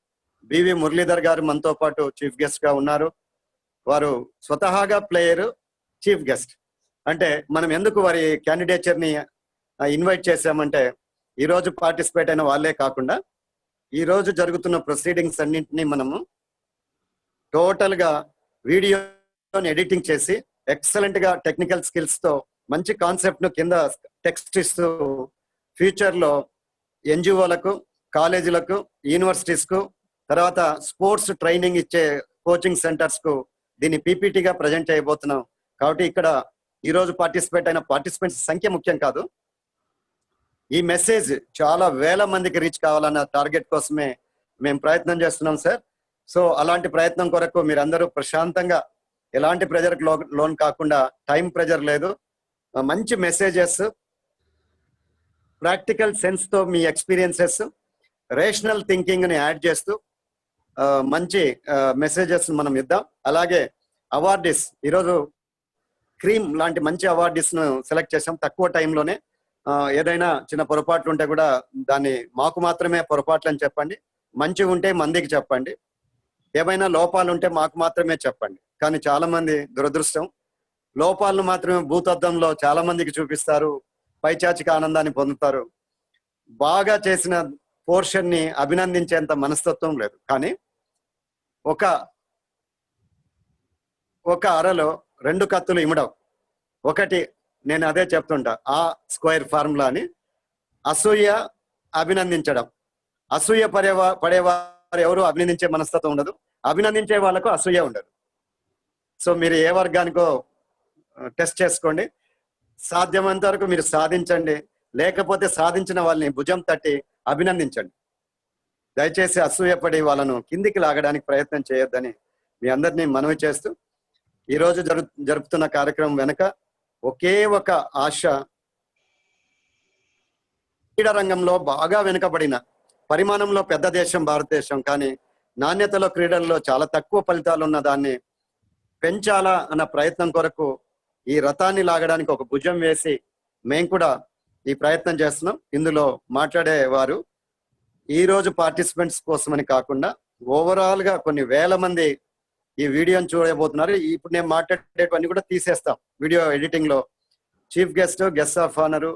బివి మురళీధర్ గారు మనతో పాటు చీఫ్ గెస్ట్ గా ఉన్నారు. వారు స్వతహాగా ప్లేయర్, చీఫ్ గెస్ట్. అంటే మనం ఎందుకు వారి క్యాండిడేచర్ ని ఇన్వైట్ చేశామంటే, ఈ రోజు పార్టిసిపేట్ అయిన వాళ్ళే కాకుండా ఈ రోజు జరుగుతున్న ప్రొసీడింగ్స్ అన్నింటినీ మనము టోటల్ గా వీడియోని ఎడిటింగ్ చేసి ఎక్సలెంట్ గా టెక్నికల్ స్కిల్స్ తో మంచి కాన్సెప్ట్ ను కింద టెక్స్ట్ ఇస్తూ ఫ్యూచర్ లో ఎన్జిఓలకు, కాలేజీలకు, యూనివర్సిటీస్ కు, తర్వాత స్పోర్ట్స్ ట్రైనింగ్ ఇచ్చే కోచింగ్ సెంటర్స్ కు దీన్ని పీపీటీగా ప్రజెంట్ చేయబోతున్నాం. కాబట్టి ఇక్కడ ఈ రోజు పార్టిసిపేట్ అయిన పార్టిసిపెంట్స్ సంఖ్య ముఖ్యం కాదు, ఈ మెసేజ్ చాలా వేల మందికి రీచ్ కావాలన్న టార్గెట్ కోసమే మేము ప్రయత్నం చేస్తున్నాం సార్. సో అలాంటి ప్రయత్నం కొరకు మీరందరూ ప్రశాంతంగా, ఎలాంటి ప్రెజర్ లోన్ కాకుండా, టైం ప్రెజర్ లేదు, మంచి మెసేజెస్, ప్రాక్టికల్ సెన్స్ తో మీ ఎక్స్పీరియన్సెస్, రేషనల్ థింకింగ్ ని యాడ్ చేస్తూ మంచి మెసేజెస్ మనం ఇద్దాం. అలాగే అవార్డీస్, ఈరోజు క్రీమ్ లాంటి మంచి అవార్డీస్ ను సెలెక్ట్ చేసాం తక్కువ టైంలోనే. ఏదైనా చిన్న పొరపాట్లు ఉంటే కూడా దాన్ని మాకు మాత్రమే పొరపాట్లు అని చెప్పండి, మంచిగా ఉంటే మందికి చెప్పండి, ఏమైనా లోపాలు ఉంటే మాకు మాత్రమే చెప్పండి. కానీ చాలా మంది దురదృష్టం, లోపాలను మాత్రమే భూతద్దంలో చాలా మందికి చూపిస్తారు, పైచాచిక ఆనందాన్ని పొందుతారు. బాగా చేసిన పోర్షన్ ని అభినందించేంత మనస్తత్వం లేదు. కానీ ఒక అరలో 2 కత్తులు ఇమడవు. ఒకటి, నేను అదే చెప్తుంటా, ఆ స్క్వేర్ ఫార్ములా అని, అసూయ, అభినందించడం. అసూయ పడేవారు ఎవరు అభినందించే మనస్తత్వం ఉండదు, అభినందించే వాళ్ళకు అసూయ ఉండదు. సో మీరు ఏ వర్గానికో టెస్ట్ చేసుకోండి, సాధ్యమైనంత వరకు మీరు సాధించండి, లేకపోతే సాధించిన వాళ్ళని భుజం తట్టి అభినందించండి. దయచేసి అసూయపడి వాళ్ళను కిందికి లాగడానికి ప్రయత్నం చేయొద్దని మీ అందరినీ మనవి చేస్తూ, ఈరోజు జరుపుతున్న కార్యక్రమం వెనుక ఒకే ఒక ఆశ, క్రీడా రంగంలో బాగా వెనుకబడిన, పరిమాణంలో పెద్ద దేశం భారతదేశం, కానీ నాణ్యతలో క్రీడల్లో చాలా తక్కువ ఫలితాలు ఉన్న దాన్ని పెంచాలా అన్న ప్రయత్నం కొరకు ఈ రథాన్ని లాగడానికి ఒక భుజం వేసి మేము కూడా ఈ ప్రయత్నం చేస్తున్నాం. ఇందులో మాట్లాడేవారు ఈ రోజు పార్టిసిపెంట్స్ కోసమని కాకుండా ఓవరాల్ గా కొన్ని వేల మంది ఈ వీడియోని చూడబోతున్నారు. ఇప్పుడు నేను మాట్లాడేటివన్నీ కూడా తీసేస్తాం వీడియో ఎడిటింగ్ లో. చీఫ్ గెస్ట్ ఆఫ్ ఆనర్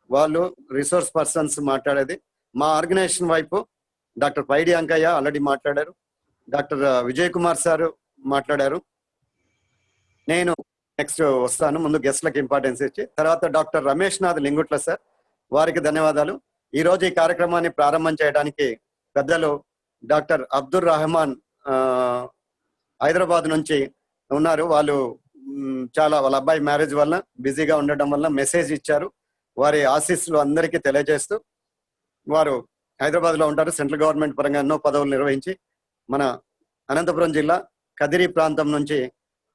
వాళ్ళు, రిసోర్స్ పర్సన్స్ మాట్లాడేది. మా ఆర్గనైజేషన్ వైపు డాక్టర్ పైడి అంకయ్య ఆల్రెడీ మాట్లాడారు, డాక్టర్ విజయ్ కుమార్ సార్ మాట్లాడారు. నేను నెక్స్ట్ వస్తాను, ముందు గెస్ట్లకు ఇంపార్టెన్స్ ఇచ్చి, తర్వాత డాక్టర్ రమేష్ నాథ్ లింగుట్ల సార్, వారికి ధన్యవాదాలు. ఈ రోజు ఈ కార్యక్రమాన్ని ప్రారంభం చేయడానికి పెద్దలు డాక్టర్ అబ్దుర్ రహమాన్ హైదరాబాద్ నుంచి ఉన్నారు. వాళ్ళు చాలా, వాళ్ళ అబ్బాయి మ్యారేజ్ వల్ల బిజీగా ఉండడం వల్ల మెసేజ్ ఇచ్చారు. వారి ఆశీస్సులు అందరికీ తెలియజేస్తూ, వారు హైదరాబాద్ లో ఉంటారు. సెంట్రల్ గవర్నమెంట్ పరంగా ఎన్నో పదవులు నిర్వహించి మన అనంతపురం జిల్లా కదిరి ప్రాంతం నుంచి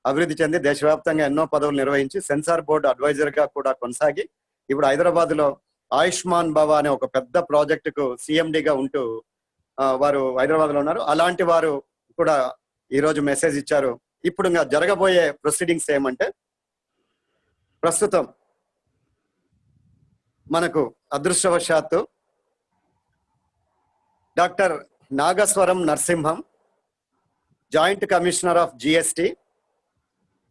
అభివృద్ధి చెంది దేశవ్యాప్తంగా ఎన్నో పదవులు నిర్వహించి సెన్సార్ బోర్డు అడ్వైజర్ గా కూడా కొనసాగి ఇప్పుడు హైదరాబాద్ లో ఆయుష్మాన్ భవ అనే ఒక పెద్ద ప్రాజెక్టుకు సిఎండిగా ఉంటూ వారు హైదరాబాద్ లో ఉన్నారు. అలాంటి వారు కూడా ఈ రోజు మెసేజ్ ఇచ్చారు. ఇప్పుడు ఇంకా జరగబోయే ప్రొసీడింగ్స్ ఏమంటే, ప్రస్తుతం మనకు అదృష్టవశాత్తు doctor Nagaswaram Narasimham, joint commissioner of GST,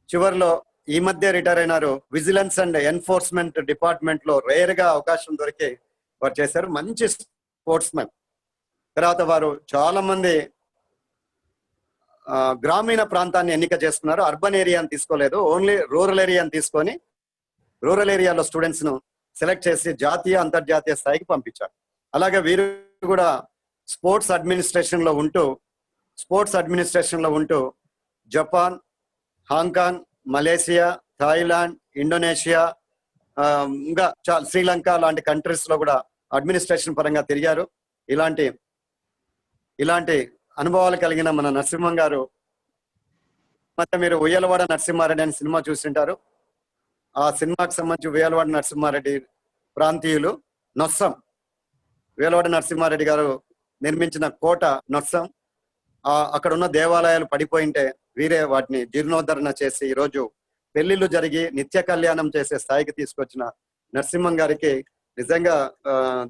చివరిలో ఈ మధ్య రిటైర్ అయినారు. విజిలెన్స్ అండ్ ఎన్ఫోర్స్మెంట్ డిపార్ట్మెంట్ లో రేర్ గా అవకాశం దొరికి వారు చేశారు. మంచి స్పోర్ట్స్ మ్యాన్. తర్వాత వారు చాలా మంది గ్రామీణ ప్రాంతాన్ని ఎన్నిక చేసుకున్నారు. అర్బన్ ఏరియాని తీసుకోలేదు, ఓన్లీ రూరల్ ఏరియాని తీసుకొని రూరల్ ఏరియాలో స్టూడెంట్స్ ను సెలెక్ట్ చేసి జాతీయ అంతర్జాతీయ స్థాయికి పంపించారు. అలాగే వీరు కూడా స్పోర్ట్స్ అడ్మినిస్ట్రేషన్ లో ఉంటూ Japan, Hong Kong, Malaysia, Thailand, Indonesia, ఇంకా చాలా శ్రీలంక లాంటి కంట్రీస్ లో కూడా అడ్మినిస్ట్రేషన్ పరంగా తిరిగారు. ఇలాంటి అనుభవాలు కలిగిన మన నరసింహం గారు, ಮತ್ತೆ మీరు ఉయ్యలవాడ నరసింహారెడ్డి అనే సినిమా చూసింటారు. ఆ సినిమాకి సంబంధించి ఉయ్యలవాడ నరసింహారెడ్డి ప్రాంతీయులు నొస్సం, ఉయ్యలవాడ నరసింహారెడ్డి గారు నిర్మించిన కోట నొస్సం. అక్కడ ఉన్న దేవాలయాలు పడిపోయింటే వీరే వాటిని జీర్ణోద్ధరణ చేసి ఈరోజు పెళ్లిళ్ళు జరిగి నిత్య కళ్యాణం చేసే స్థాయికి తీసుకొచ్చిన నరసింహం గారికి నిజంగా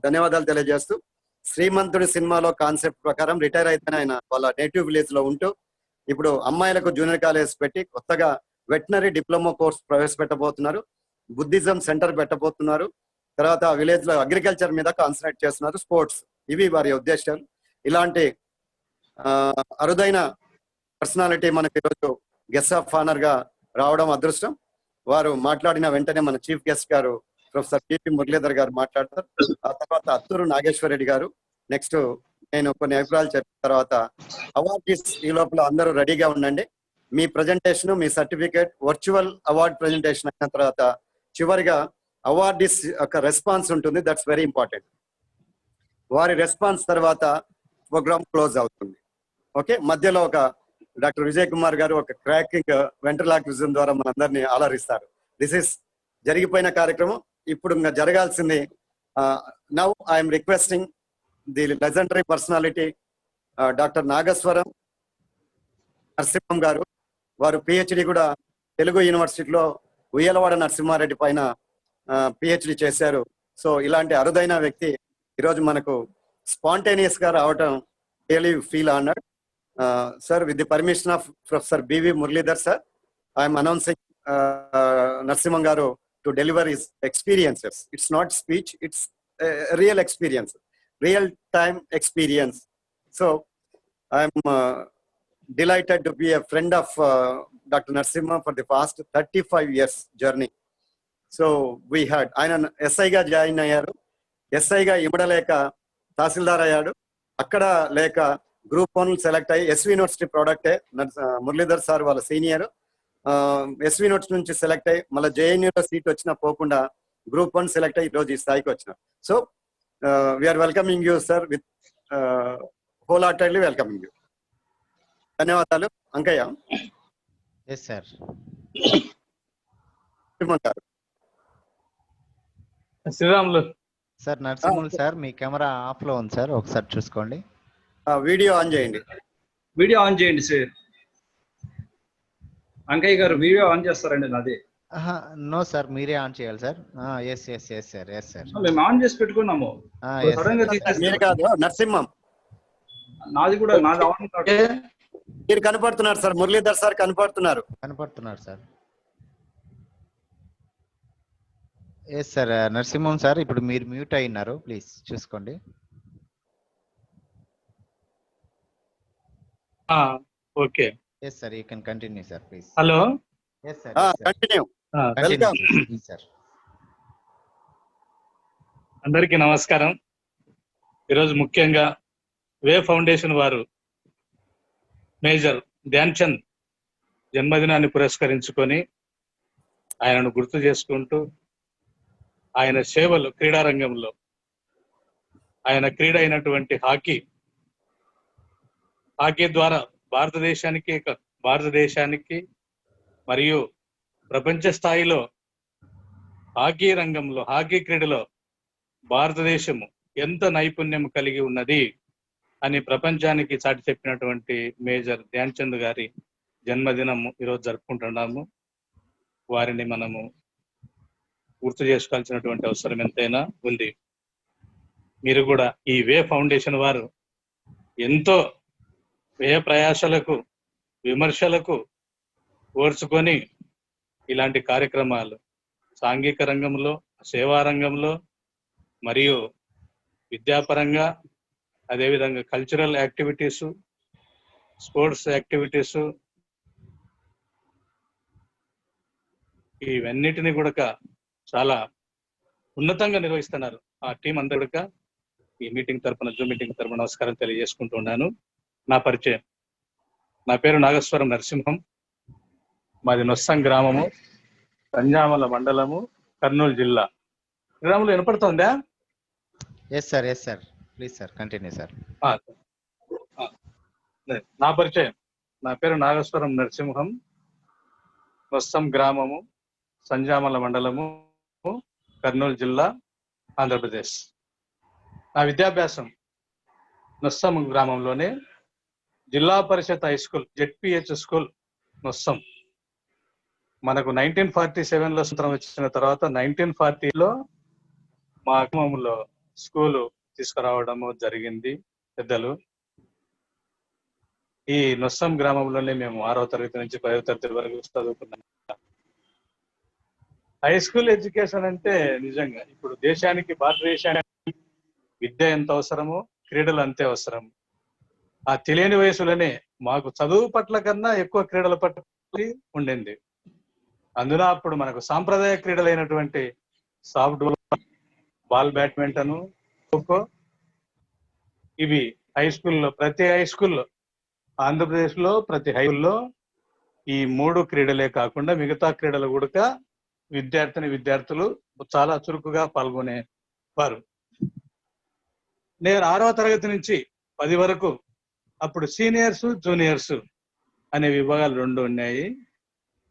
ధన్యవాదాలు తెలియజేస్తూ, శ్రీమంతుడి సినిమాలో కాన్సెప్ట్ ప్రకారం రిటైర్ అయితేనే ఆయన వాళ్ళ నేటివ్ విలేజ్ లో ఉంటూ ఇప్పుడు అమ్మాయిలకు జూనియర్ కాలేజ్ పెట్టి కొత్తగా వెటనరీ డిప్లొమా కోర్స్ ప్రవేశపెట్టబోతున్నారు. బుద్ధిజం సెంటర్ పెట్టబోతున్నారు. తర్వాత విలేజ్ లో అగ్రికల్చర్ మీద కాన్సన్ట్రేట్ చేస్తున్నారు. స్పోర్ట్స్, ఇవి వారి ఉద్దేశాలు. ఇలాంటి అరుదైన పర్సనాలిటీ మనకి ఈరోజు గెస్ట్ ఆఫ్ ఆనర్ గా రావడం అదృష్టం. వారు మాట్లాడిన వెంటనే మన చీఫ్ గెస్ట్ గారు ప్రొఫెసర్ పిపి మురళీధర్ గారు మాట్లాడతారు. ఆ తర్వాత అత్తూరు నాగేశ్వర రెడ్డి గారు. నెక్స్ట్ నేను కొన్ని అభిప్రాయాలు చెప్పిన తర్వాత అవార్డీస్ ఈ లోపల అందరూ రెడీగా ఉండండి. మీ ప్రజెంటేషన్, మీ సర్టిఫికేట్, వర్చువల్ అవార్డ్ ప్రజెంటేషన్ అయిన తర్వాత చివరిగా అవార్డీస్ యొక్క రెస్పాన్స్ ఉంటుంది. That's very important. వారి రెస్పాన్స్ తర్వాత ప్రోగ్రామ్ క్లోజ్ అవుతుంది. ఓకే, మధ్యలో ఒక డాక్టర్ విజయ్ కుమార్ గారు ఒక క్రాకింగ్ వెంట్రలాక్విజం ద్వారా మనందరినీ ఆలరిస్తారు. దిస్ ఇస్ జరిగిపోయిన కార్యక్రమం. ఇప్పుడు ఇంకా జరగాల్సింది, now I'm requesting the legendary personality doctor Nageswaram Narasimham గారు. వారు పిహెచ్డి కూడా తెలుగు యూనివర్సిటీలో ఉయ్యలవాడ నరసింహారెడ్డి పైన పిహెచ్డి చేశారు. సో ఇలాంటి అరుదైన వ్యక్తి ఈరోజు మనకు స్పాంటేనియస్ గా రావటం really feel honoured. Sir, with the permission of Professor B.V. Muralidhar, sir, I am announcing Narasimhan Garu to deliver his experiences. It's not speech, it's a real experience, real time experience. So I am delighted to be a friend of Dr. Narasimha for the past 35 years journey. So we had, ఆయన ఎస్ఐగా join అయ్యారు. ఎస్ఐగా ఇమడలేక తహసీల్దార్ అయ్యాడు. అక్కడ లేక group 1 select అయ్యి SV university ప్రోడక్టే, Muralidhar sir వాళ్ళ senior. SV university నుంచి select అయ్యి మళ్ళీ జేఎన్యూలో సీట్ వచ్చినా పోకుండా గ్రూప్ 1 సెలెక్ట్ అయ్యి ఈరోజు ఈ స్థాయికి వచ్చినారు. So we are welcoming you sir, with whole heartedly welcoming you. ధన్యవాదాలు. Ankayya. Yes sir. Sriramulu sir, Narasimhulu sir, మీ కెమెరా ఆఫ్ లో ఉంది సార్, ఒకసారి చూసుకోండి. వీడియో ఆన్ చేయండి. వీడియో ఆన్ చేయండి sir. Ankayya garu video on చేస్తారండి నాది? నో సార్, మీరే ఆన్ చేయాలి sir. Yes yes yes sir, yes sir. మేము ఆన్ చేసి పెట్టుకున్నాము. సడన్ గా మీరు కాదు, నరసింహం. నాది కూడా, నాది ఆన్ కాదు. మీరు కనపడుతున్నారు సార్, మురళీధర్ సార్ కనపడుతున్నారు sir. Yes sir, Narasimham sir, ఇప్పుడు మీరు మ్యూట్ అయినారు, ప్లీజ్ చూసుకోండి. Okay. Yes sir, you can continue sir, please. Hello. Yes sir, continue. Welcome sir. అందరికీ నమస్కారం. ఈరోజు ముఖ్యంగా వే ఫౌండేషన్ వారు మేజర్ ధ్యాన్ చంద్ జన్మదినాన్ని పురస్కరించుకొని ఆయనను గుర్తు చేసుకుంటూ ఆయన సేవలు క్రీడారంగంలో, ఆయన క్రీడ అయినటువంటి హాకీ ద్వారా భారతదేశానికి మరియు ప్రపంచ స్థాయిలో హాకీ రంగంలో, హాకీ క్రీడలో భారతదేశము ఎంత నైపుణ్యం కలిగి ఉన్నది అని ప్రపంచానికి చాటి చెప్పినటువంటి మేజర్ ధ్యాన్ చంద్ గారి జన్మదినము ఈరోజు జరుపుకుంటున్నాము. వారిని మనము గుర్తు చేసుకోవాల్సినటువంటి అవసరం ఎంతైనా ఉంది. మీరు కూడా ఈ వే ఫౌండేషన్ వారు ఎంతో వ్యయ ప్రయాసలకు, విమర్శలకు ఓర్చుకొని ఇలాంటి కార్యక్రమాలు సాంఘిక రంగంలో, సేవా రంగంలో మరియు విద్యాపరంగా, అదేవిధంగా కల్చరల్ యాక్టివిటీస్, స్పోర్ట్స్ యాక్టివిటీస్, ఇవన్నిటిని కూడా చాలా ఉన్నతంగా నిర్వహిస్తున్నారు. ఆ టీం అందరూ కూడా ఈ మీటింగ్ తరపున, జూమ్ మీటింగ్ తరపున నమస్కారం తెలియజేసుకుంటున్నాను. నా పరిచయం, నా పేరు నాగేశ్వరం నరసింహం. మాది నొస్సం గ్రామము, సంజామల మండలము, కర్నూలు జిల్లా. గ్రామంలో వినపడుతుందా? Yes sir, please sir continue sir. నా పరిచయం, నా పేరు నాగేశ్వరం నరసింహం, నొస్సం గ్రామము, సంజామల మండలము, కర్నూలు జిల్లా, ఆంధ్రప్రదేశ్. నా విద్యాభ్యాసం నొస్సం గ్రామంలోనే Zilla Parishad high school, ZPH school Nossam. మనకు 1947లో స్వతంత్రం వచ్చిన తర్వాత 1940లో మా గ్రామంలో స్కూలు తీసుకురావడము జరిగింది పెద్దలు. ఈ నొస్సం గ్రామంలోనే మేము 6వ తరగతి నుంచి 10వ తరగతి వరకు చదువుకున్నాం. హై స్కూల్ ఎడ్యుకేషన్ అంటే నిజంగా ఇప్పుడు దేశానికి, భారతదేశానికి విద్య ఎంత అవసరమో క్రీడలు అంతే అవసరం. ఆ తెలియని వయసులోనే మాకు చదువు పట్ల కన్నా ఎక్కువ క్రీడల పట్ల ఉండింది. అందులో అప్పుడు మనకు సాంప్రదాయ క్రీడలైనటువంటి సాఫ్ట్బాల్, బాల్ బ్యాడ్మింటన్, ఖోఖో, ఇవి హై స్కూల్లో, ప్రతి హై స్కూల్లో, ఆంధ్రప్రదేశ్లో ప్రతి హై స్కూల్లో ఈ 3 క్రీడలే కాకుండా మిగతా క్రీడలు కూడా విద్యార్థులు చాలా చురుకుగా పాల్గొనేవారు. నేను 6వ తరగతి నుంచి 10 వరకు, అప్పుడు సీనియర్స్, జూనియర్స్ అనే విభాగాలు 2 ఉన్నాయి.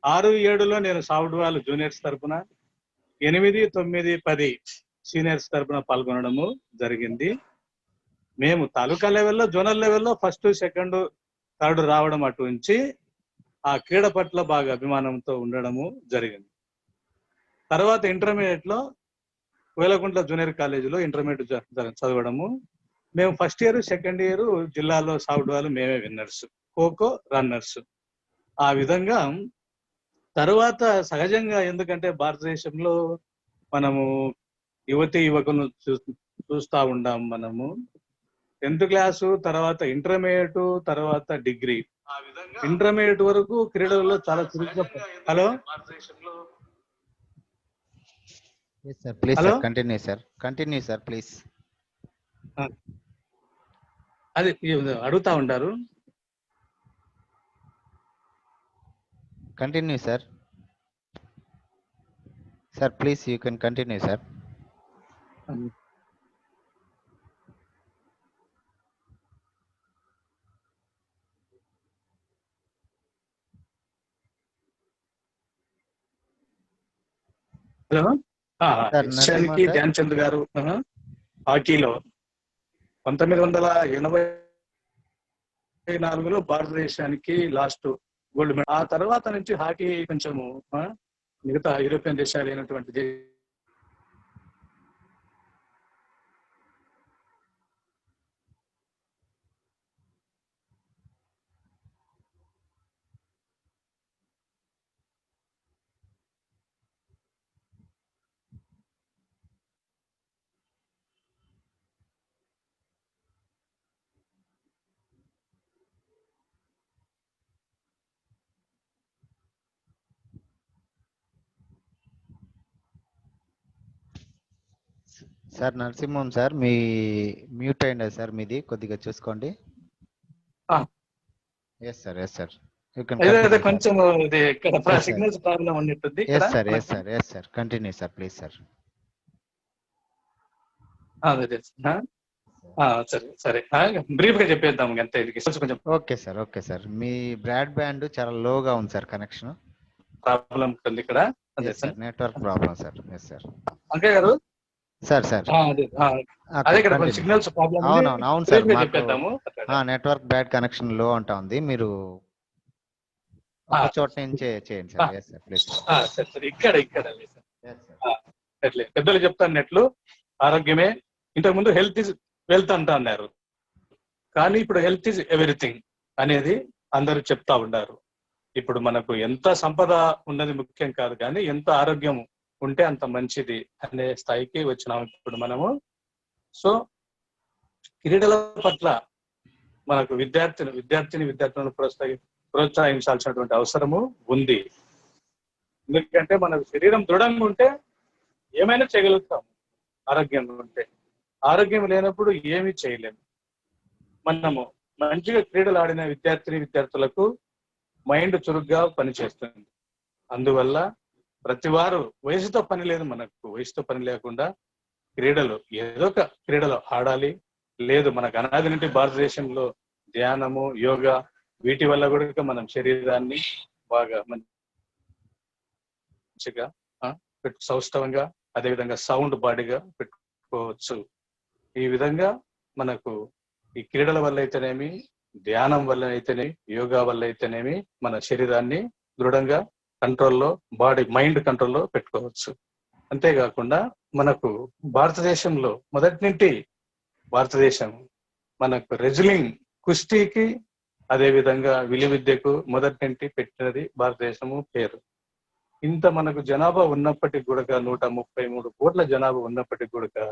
6, 7లో నేను సాఫ్ట్బాల్ జూనియర్స్ తరపున, 8, 9, 10 సీనియర్స్ తరపున పాల్గొనడము జరిగింది. మేము తాలూకా లెవెల్లో, జోనల్ లెవెల్లో 1st, 2nd, 3rd రావడం అటు నుంచి ఆ క్రీడ పట్ల బాగా అభిమానంతో ఉండడము జరిగింది. తర్వాత ఇంటర్మీడియట్ లో వేలకుంట్ల జూనియర్ కాలేజీలో ఇంటర్మీడియట్ చదవడము. మేము 1st ఇయర్, 2nd ఇయర్ జిల్లాలో సాఫ్ట్బాల్ మేమే విన్నర్స్, ఖోఖో రన్నర్స్. ఆ విధంగా తర్వాత సహజంగా, ఎందుకంటే భారతదేశంలో మనము యువతి యువకులను చూస్తా ఉన్నాం. మనము 10th క్లాసు తర్వాత ఇంటర్మీడియట్, తర్వాత డిగ్రీ. ఇంటర్మీడియట్ వరకు క్రీడలలో చాలా చురుకుగా. Hello yes sir, please hello, sir continue sir please. అది అడుగుతా ఉంటారు. Continue sir please, you can continue sir. Hello, sir, Narasimha sir. Dhyan Chand గారు హాకీలో 1984లో భారతదేశానికి లాస్ట్ గోల్డ్ మెడల్. ఆ తర్వాత నుంచి హాకీ కొంచెము మిగతా యూరోపియన్ దేశాలు అయినటువంటి సార్ నరసింహం సార్, మీ మ్యూట్ అయిందా సార్? మీది కొద్దిగా చూసుకోండి. ఎస్ సార్, యూ కెన్ కొంచెం సిగ్నల్స్ ప్రాబ్లం ఉన్నట్టుంది. Yes sir continue sir please sir. సరే బ్రీఫ్ గా చెప్పేద్దాం అంతే. కొంచెం ఓకే సార్, మీ బ్రాడ్ బ్యాండ్ చాలా లోగా ఉంది సార్, కనెక్షన్ ప్రాబ్లం ఉంటుంది ఇక్కడ. Network problem sir. Yes sir. Anke గారు సార్ అదే ఇక్కడ సిగ్నల్స్ ప్రాబ్లం. అవును సార్, నెట్వర్క్ బ్యాడ్ కనెక్షన్ లో అంటా ఉంది. మీరు ఒక చోట నుంచి చేయండి సార్. Yes sir please. సరే ఇక్కడ పెద్దలు చెప్తాన్నట్లు ఆరోగ్యమే. ఇంతకుముందు హెల్త్ ఇస్ వెల్త్ అంటా అన్నారు, కానీ ఇప్పుడు హెల్త్ ఇస్ ఎవ్రీథింగ్ అనేది అందరూ చెప్తా ఉన్నారు. ఇప్పుడు మనకు ఎంత సంపద ఉన్నది ముఖ్యం కాదు, కానీ ఎంత ఆరోగ్యం ఉంటే అంత మంచిది అనే స్థాయికి వచ్చినాం ఇప్పుడు మనము. సో క్రీడల పట్ల మనకు విద్యార్థులను ప్రోత్సహించాల్సినటువంటి అవసరము ఉంది. ఎందుకంటే మన శరీరం దృఢంగా ఉంటే ఏమైనా చేయగలుగుతాం, ఆరోగ్యంగా ఉంటే. ఆరోగ్యం లేనప్పుడు ఏమీ చేయలేము. మనము మంచిగా క్రీడలు ఆడిన విద్యార్థులకు మైండ్ చురుగ్గా పనిచేస్తుంది. అందువల్ల ప్రతి వారు వయసుతో పని లేదు, మనకు వయసుతో పని లేకుండా క్రీడలు ఏదో ఒక క్రీడలు ఆడాలి. లేదు మనకు అనాది నుండి భారతదేశంలో ధ్యానము, యోగా వీటి వల్ల కూడా మనం శరీరాన్ని బాగా మంచిగా సౌష్ఠవంగా, అదేవిధంగా సౌండ్ బాడీగా పెట్టుకోవచ్చు. ఈ విధంగా మనకు ఈ క్రీడల వల్ల అయితేనేమి, ధ్యానం వల్ల అయితేనేమి, యోగా వల్ల అయితేనేమి మన శరీరాన్ని దృఢంగా కంట్రోల్లో, మైండ్ కంట్రోల్లో పెట్టుకోవచ్చు. అంతేకాకుండా మనకు భారతదేశంలో మొదటి నుండి భారతదేశం మనకు రెజ్లింగ్, కుస్తీకి, అదే విధంగా విలువిద్యకు మొదటి నుండి పెట్టినది భారతదేశము పేరు. ఇంత మనకు జనాభా ఉన్నప్పటికీ కూడా 133 కోట్ల జనాభా ఉన్నప్పటికీ కూడా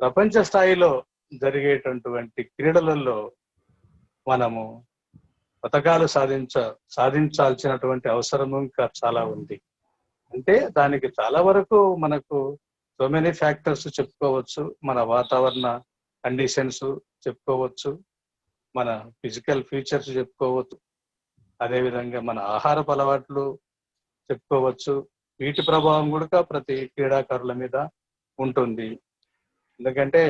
ప్రపంచ స్థాయిలో జరిగేటటువంటి క్రీడలలో మనము పథకాలు సాధించాల్సినటువంటి అవసరము ఇంకా చాలా ఉంది. అంటే దానికి చాలా వరకు మనకు సో మెనీ ఫ్యాక్టర్స్ చెప్పుకోవచ్చు. మన వాతావరణ కండిషన్స్ చెప్పుకోవచ్చు, మన ఫిజికల్ ఫీచర్స్ చెప్పుకోవచ్చు, అదేవిధంగా మన ఆహారపు అలవాట్లు చెప్పుకోవచ్చు. వీటి ప్రభావం కూడా ప్రతి క్రీడాకారుల మీద ఉంటుంది. ఎందుకంటే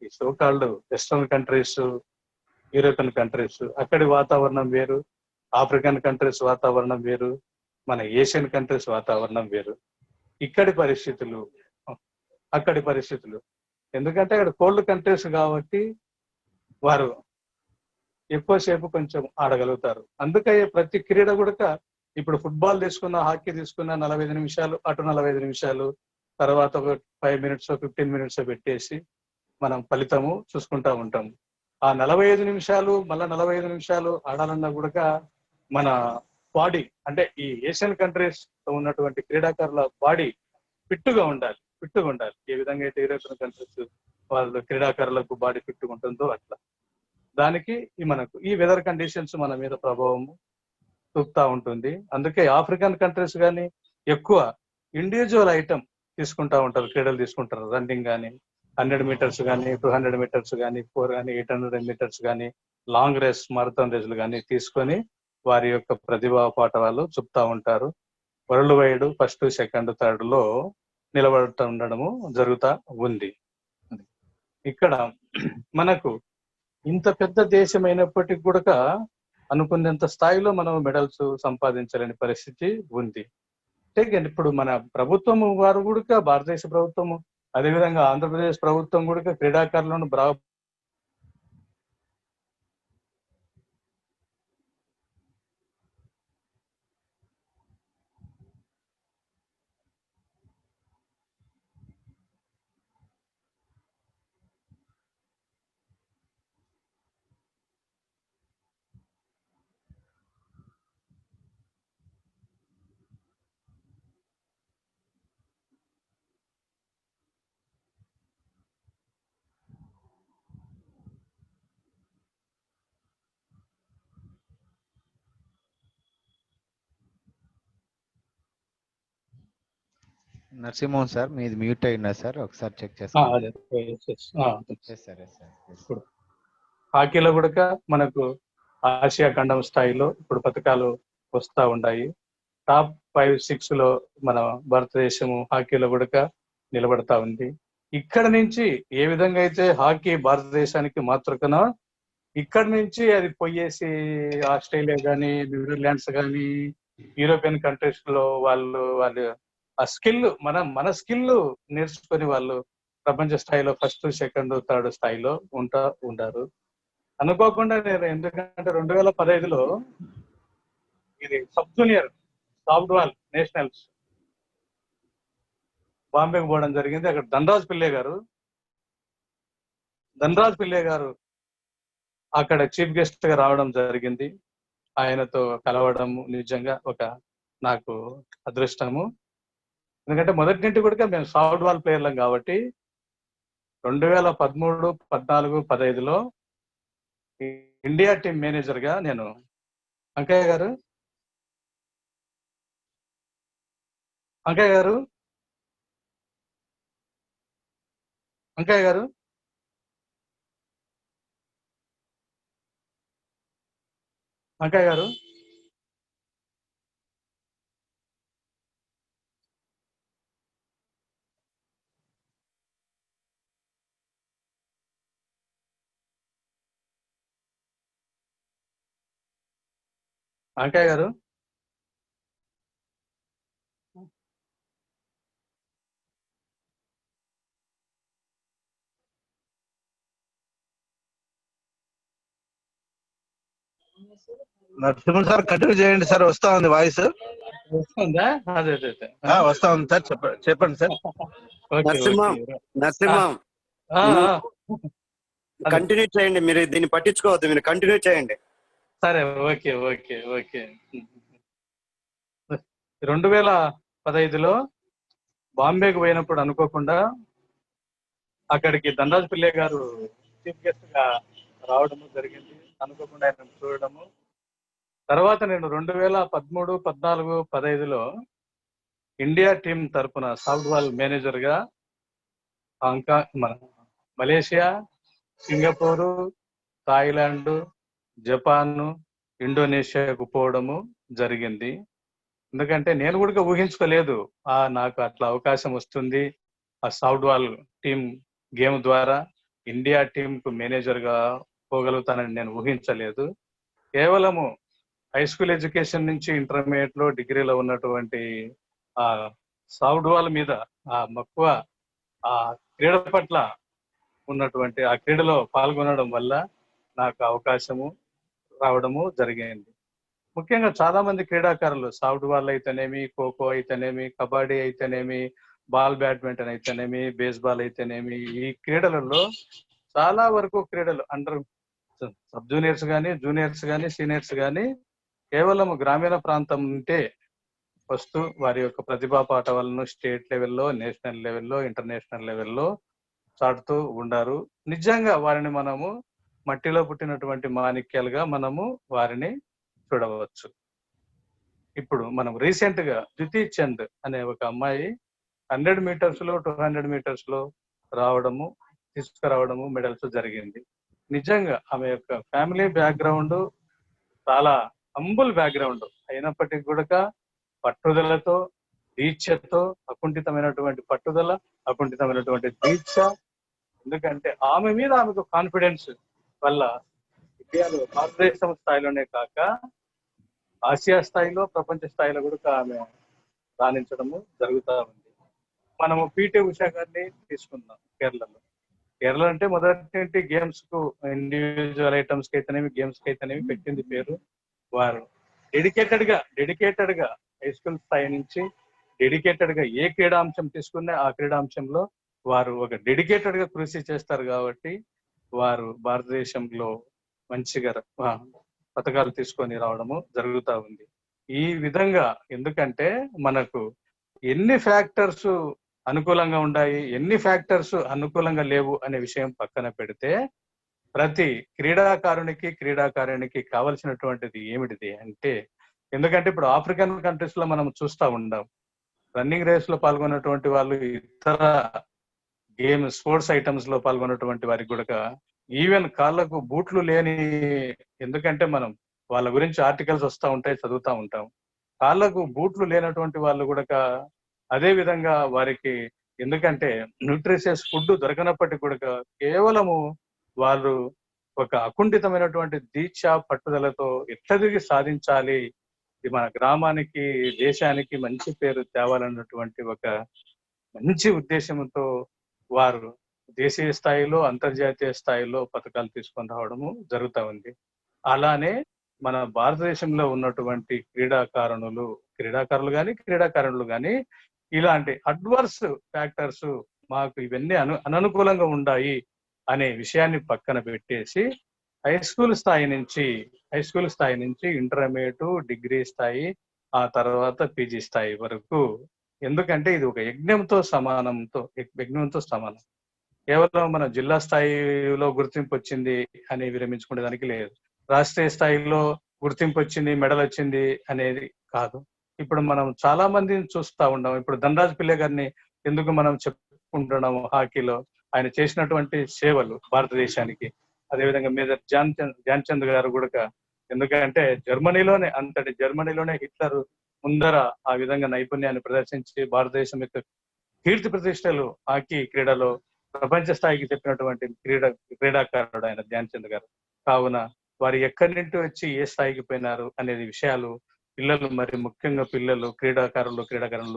ఈ so called western countries, European countries అక్కడి వాతావరణం వేరు, ఆఫ్రికన్ కంట్రీస్ వాతావరణం వేరు, మన ఏషియన్ కంట్రీస్ వాతావరణం వేరు. ఇక్కడి పరిస్థితులు, అక్కడి పరిస్థితులు, ఎందుకంటే అక్కడ కోల్డ్ కంట్రీస్ కాబట్టి వారు ఎక్కువసేపు కొంచెం ఆడగలుగుతారు. అందుకే ప్రతి క్రీడ కూడా ఇప్పుడు ఫుట్బాల్ తీసుకున్నా, హాకీ తీసుకున్నా 45 నిమిషాలు, అటు 45 నిమిషాలు, తర్వాత ఒక 5 మినిట్స్ 15 మినిట్స్ పెట్టేసి మనం ఫలితము చూసుకుంటా ఉంటాం. ఆ 45 నిమిషాలు మళ్ళా 45 నిమిషాలు ఆడాలన్నా కూడా మన బాడీ, అంటే ఈ ఏషియన్ కంట్రీస్ తో ఉన్నటువంటి క్రీడాకారుల బాడీ ఫిట్గా ఉండాలి. ఏ విధంగా అయితే యూరోపియన్ కంట్రీస్ వాళ్ళ క్రీడాకారులకు బాడీ ఫిట్గా ఉంటుందో అట్లా. దానికి మనకు ఈ వెదర్ కండిషన్స్ మన మీద ప్రభావం చూపుతా ఉంటుంది. అందుకే ఆఫ్రికన్ కంట్రీస్ కానీ ఎక్కువ ఇండివిజువల్ ఐటమ్ తీసుకుంటా ఉంటారు, క్రీడలు తీసుకుంటారు. రన్నింగ్ కానీ, 100 మీటర్స్ కానీ, 200 మీటర్స్ కానీ, 4 కానీ, 800 మీటర్స్ కానీ, లాంగ్ రేస్, మారథాన్ రేసులు కానీ తీసుకొని వారి యొక్క ప్రతిభా పాఠవాలు చెప్తా ఉంటారు. World wide first, second, third లో నిలబడుతూ ఉండడము జరుగుతా ఉంది. ఇక్కడ మనకు ఇంత పెద్ద దేశం అయినప్పటికీ కూడా అనుకున్నంత స్థాయిలో మనం మెడల్స్ సంపాదించలేని పరిస్థితి ఉంది. ఇప్పుడు మన ప్రభుత్వము వారు కూడా, భారతదేశ ప్రభుత్వము, అదేవిధంగా ఆంధ్రప్రదేశ్ ప్రభుత్వం కూడా క్రీడాకారులను నరసింహన్ సార్, మీది మ్యూట్ అయినా సార్, ఒకసారి చెక్ చేసుకోండి. ఇప్పుడు హాకీలో కూడా మనకు ఆసియా ఖండం స్థాయిలో ఇప్పుడు పథకాలు వస్తా ఉన్నాయి. టాప్ 5-6 లో మన భారతదేశము హాకీలో కూడా నిలబడతా ఉంది. ఇక్కడ నుంచి ఏ విధంగా అయితే హాకీ భారతదేశానికి మాతృకనో, ఇక్కడ నుంచి అది పోయేసి ఆస్ట్రేలియా కానీ, న్యూజిలాండ్స్ కానీ, యూరోపియన్ కంట్రీస్ లో వాళ్ళు ఆ స్కిల్, మన స్కిల్ నేర్చుకొని వాళ్ళు ప్రపంచ స్థాయిలో ఫస్ట్, సెకండ్, థర్డ్ స్థాయిలో ఉంటారు. అనుకోకుండా నేను, ఎందుకంటే 2015లో ఇది సబ్ జూనియర్ సాఫ్ట్బాల్ నేషనల్స్ బాంబేకి పోవడం జరిగింది. అక్కడ ధనరాజ్ పిల్లే గారు అక్కడ చీఫ్ గెస్ట్ గా రావడం జరిగింది. ఆయనతో కలవడం నిజంగా ఒక నాకు అదృష్టము. ఎందుకంటే మొదటి నుండి కూడా మేము సాఫ్ట్ బాల్ ప్లేయర్లం కాబట్టి 2013, 14, 15లో ఇండియా టీం మేనేజర్ గా నేను, అంకయ్య గారు అంకయ్య గారు. అంకయ్య గారు. నరసింహ సార్ కంటిన్యూ చేయండి సార్, వస్తా ఉంది వాయిస్. వస్తుందా? అదే అదే అదే. వస్తా ఉంది సార్, చెప్పండి sir. Okay Narasimham okay. Narasimham ఆ, ఆ. కంటిన్యూ చేయండి, మీరు దీన్ని పట్టించుకోవద్దు, మీరు కంటిన్యూ చేయండి. సరే ఓకే ఓకే ఓకే. 2015లో బాంబేకి పోయినప్పుడు అనుకోకుండా అక్కడికి ధనరాజ్ పిల్లే గారు చీఫ్ గెస్ట్ గా రావడము జరిగింది. అనుకోకుండా ఆయన చూడడము. తర్వాత నేను 2013, 14, 15లో ఇండియా టీం తరఫున సాఫ్ట్బాల్ మేనేజర్ గా మన మలేషియా, సింగపూరు, థాయిలాండ్, జపాన్, ఇండోనేషియాకు పోవడము జరిగింది. ఎందుకంటే నేను కూడా ఊహించుకోలేదు నాకు అట్లా అవకాశం వస్తుంది, ఆ సాఫ్ట్బాల్ టీం గేమ్ ద్వారా ఇండియా టీం కు మేనేజర్ గా పోగలుగుతానని నేను ఊహించలేదు. కేవలము హై స్కూల్ ఎడ్యుకేషన్ నుంచి ఇంటర్మీడియట్ లో, డిగ్రీలో ఉన్నటువంటి ఆ సాఫ్ట్బాల్ మీద ఆ మక్కువ, ఆ క్రీడ పట్ల ఉన్నటువంటి ఆ క్రీడలో పాల్గొనడం వల్ల నాకు అవకాశము రావడము జరిగింది. ముఖ్యంగా చాలా మంది క్రీడాకారులు సాఫ్ట్బాల్ అయితేనేమి, ఖోఖో అయితేనేమి, కబడ్డీ అయితేనేమి, బాల్ బ్యాడ్మింటన్ అయితేనేమి, బేస్బాల్ అయితేనేమి, ఈ క్రీడలలో చాలా వరకు క్రీడలు అండర్ సబ్ జూనియర్స్ కానీ, జూనియర్స్ కానీ, సీనియర్స్ కానీ కేవలం గ్రామీణ ప్రాంతం ఉంటే వస్తూ వారి యొక్క ప్రతిభా పాఠవాలను స్టేట్ లెవెల్లో, నేషనల్ లెవెల్లో, ఇంటర్నేషనల్ లెవెల్లో చాటుతూ ఉండారు. నిజంగా వారిని మనము మట్టిలో పుట్టినటువంటి మాణిక్యాలుగా మనము వారిని చూడవచ్చు. ఇప్పుడు మనం రీసెంట్ గా జ్యుతి చంద్ అనే ఒక అమ్మాయి 100 మీటర్స్ లో, 200 మీటర్స్ లో తీసుకురావడము మెడల్స్ జరిగింది. నిజంగా ఆమె యొక్క ఫ్యామిలీ బ్యాక్గ్రౌండ్ చాలా హంబుల్ బ్యాక్గ్రౌండ్ అయినప్పటికీ కూడా పట్టుదలతో, దీక్షతో, అకుంఠితమైనటువంటి పట్టుదల, అకుంఠితమైనటువంటి దీక్ష. ఎందుకంటే ఆమె మీద ఆమెకు కాన్ఫిడెన్స్ వల్ల ఇండియాలో, భారతదేశం స్థాయిలోనే కాక ఆసియా స్థాయిలో, ప్రపంచ స్థాయిలో కూడా ఆమె రాణించడము జరుగుతూ ఉంది. మనము పీటీ ఉషా గారిని తీసుకుందాం. కేరళ అంటే మొదటి గేమ్స్ కు, ఇండివిజువల్ ఐటమ్స్ కి అయితేనేమి, గేమ్స్ కి అయితేనేమి పెట్టింది పేరు. వారు డెడికేటెడ్ గా హై స్కూల్ స్థాయి నుంచి డెడికేటెడ్ గా ఏ క్రీడాంశం తీసుకున్నా ఆ క్రీడాంశంలో వారు ఒక డెడికేటెడ్ గా కృషి చేస్తారు. కాబట్టి వారు భారతదేశంలో మంచిగా పథకాలు తీసుకొని రావడము జరుగుతూ ఉంది. ఈ విధంగా ఎందుకంటే మనకు ఎన్ని ఫ్యాక్టర్స్ అనుకూలంగా ఉన్నాయి, ఎన్ని ఫ్యాక్టర్స్ అనుకూలంగా లేవు అనే విషయం పక్కన పెడితే, ప్రతి క్రీడాకారునికి కావలసినటువంటిది ఏమిటిది అంటే, ఎందుకంటే ఇప్పుడు ఆఫ్రికన్ కంట్రీస్ లో మనం చూస్తూ ఉంటాం, రన్నింగ్ రేస్ లో పాల్గొన్నటువంటి వాళ్ళు, ఇతర గేమ్ స్పోర్ట్స్ ఐటమ్స్ లో పాల్గొన్నటువంటి వారికి కూడా ఈవెన్ కాళ్ళకు బూట్లు లేని, ఎందుకంటే మనం వాళ్ళ గురించి ఆర్టికల్స్ వస్తూ ఉంటాయి, చదువుతూ ఉంటాం. కాళ్ళకు బూట్లు లేనటువంటి వాళ్ళు కూడా అదే విధంగా వారికి, ఎందుకంటే న్యూట్రిషియస్ ఫుడ్ దొరకనప్పటికీ కూడా కేవలము వాళ్ళు ఒక అకుంఠితమైనటువంటి దీక్ష, పట్టుదలతో ఎట్లదిగి సాధించాలి, ఇది మన గ్రామానికి, దేశానికి మంచి పేరు తేవాలన్నటువంటి ఒక మంచి ఉద్దేశంతో వారు దేశీయ స్థాయిలో, అంతర్జాతీయ స్థాయిలో పథకాలు తీసుకొని రావడము జరుగుతూ ఉంది. అలానే మన భారతదేశంలో ఉన్నటువంటి క్రీడాకారులు కానీ ఇలాంటి అడ్వర్స్ ఫ్యాక్టర్స్ మాకు ఇవన్నీ అననుకూలంగా ఉన్నాయి అనే విషయాన్ని పక్కన పెట్టేసి హై స్కూల్ స్థాయి నుంచి ఇంటర్మీడియట్, డిగ్రీ స్థాయి, ఆ తర్వాత పీజీ స్థాయి వరకు, ఎందుకంటే ఇది ఒక యజ్ఞంతో సమానం. కేవలం మన జిల్లా స్థాయిలో గుర్తింపు వచ్చింది అని విరమించుకునే దానికి లేదు, రాష్ట్రీయ స్థాయిలో గుర్తింపు వచ్చింది, మెడల్ వచ్చింది అనేది కాదు. ఇప్పుడు మనం చాలా మందిని చూస్తూ ఉన్నాం. ఇప్పుడు ధనరాజ్ పిల్లే గారిని ఎందుకు మనం చెప్పుకుంటున్నాము, హాకీలో ఆయన చేసినటువంటి సేవలు భారతదేశానికి. అదేవిధంగా మేజర్ ధ్యాన్ చంద్ గారు కూడా ఎందుకంటే జర్మనీలోనే హిట్లర్ ముందర ఆ విధంగా నైపుణ్యాన్ని ప్రదర్శించి భారతదేశం యొక్క కీర్తి ప్రతిష్టలు హాకీ క్రీడలో ప్రపంచ స్థాయికి చెప్పినటువంటి క్రీడాకారుడు ఆయన ధ్యాన్ చంద్ గారు. కావున వారు ఎక్కడి నుండి వచ్చి ఏ స్థాయికి పోయినారు అనేది విషయాలు పిల్లలు, మరి ముఖ్యంగా పిల్లలు క్రీడాకారులు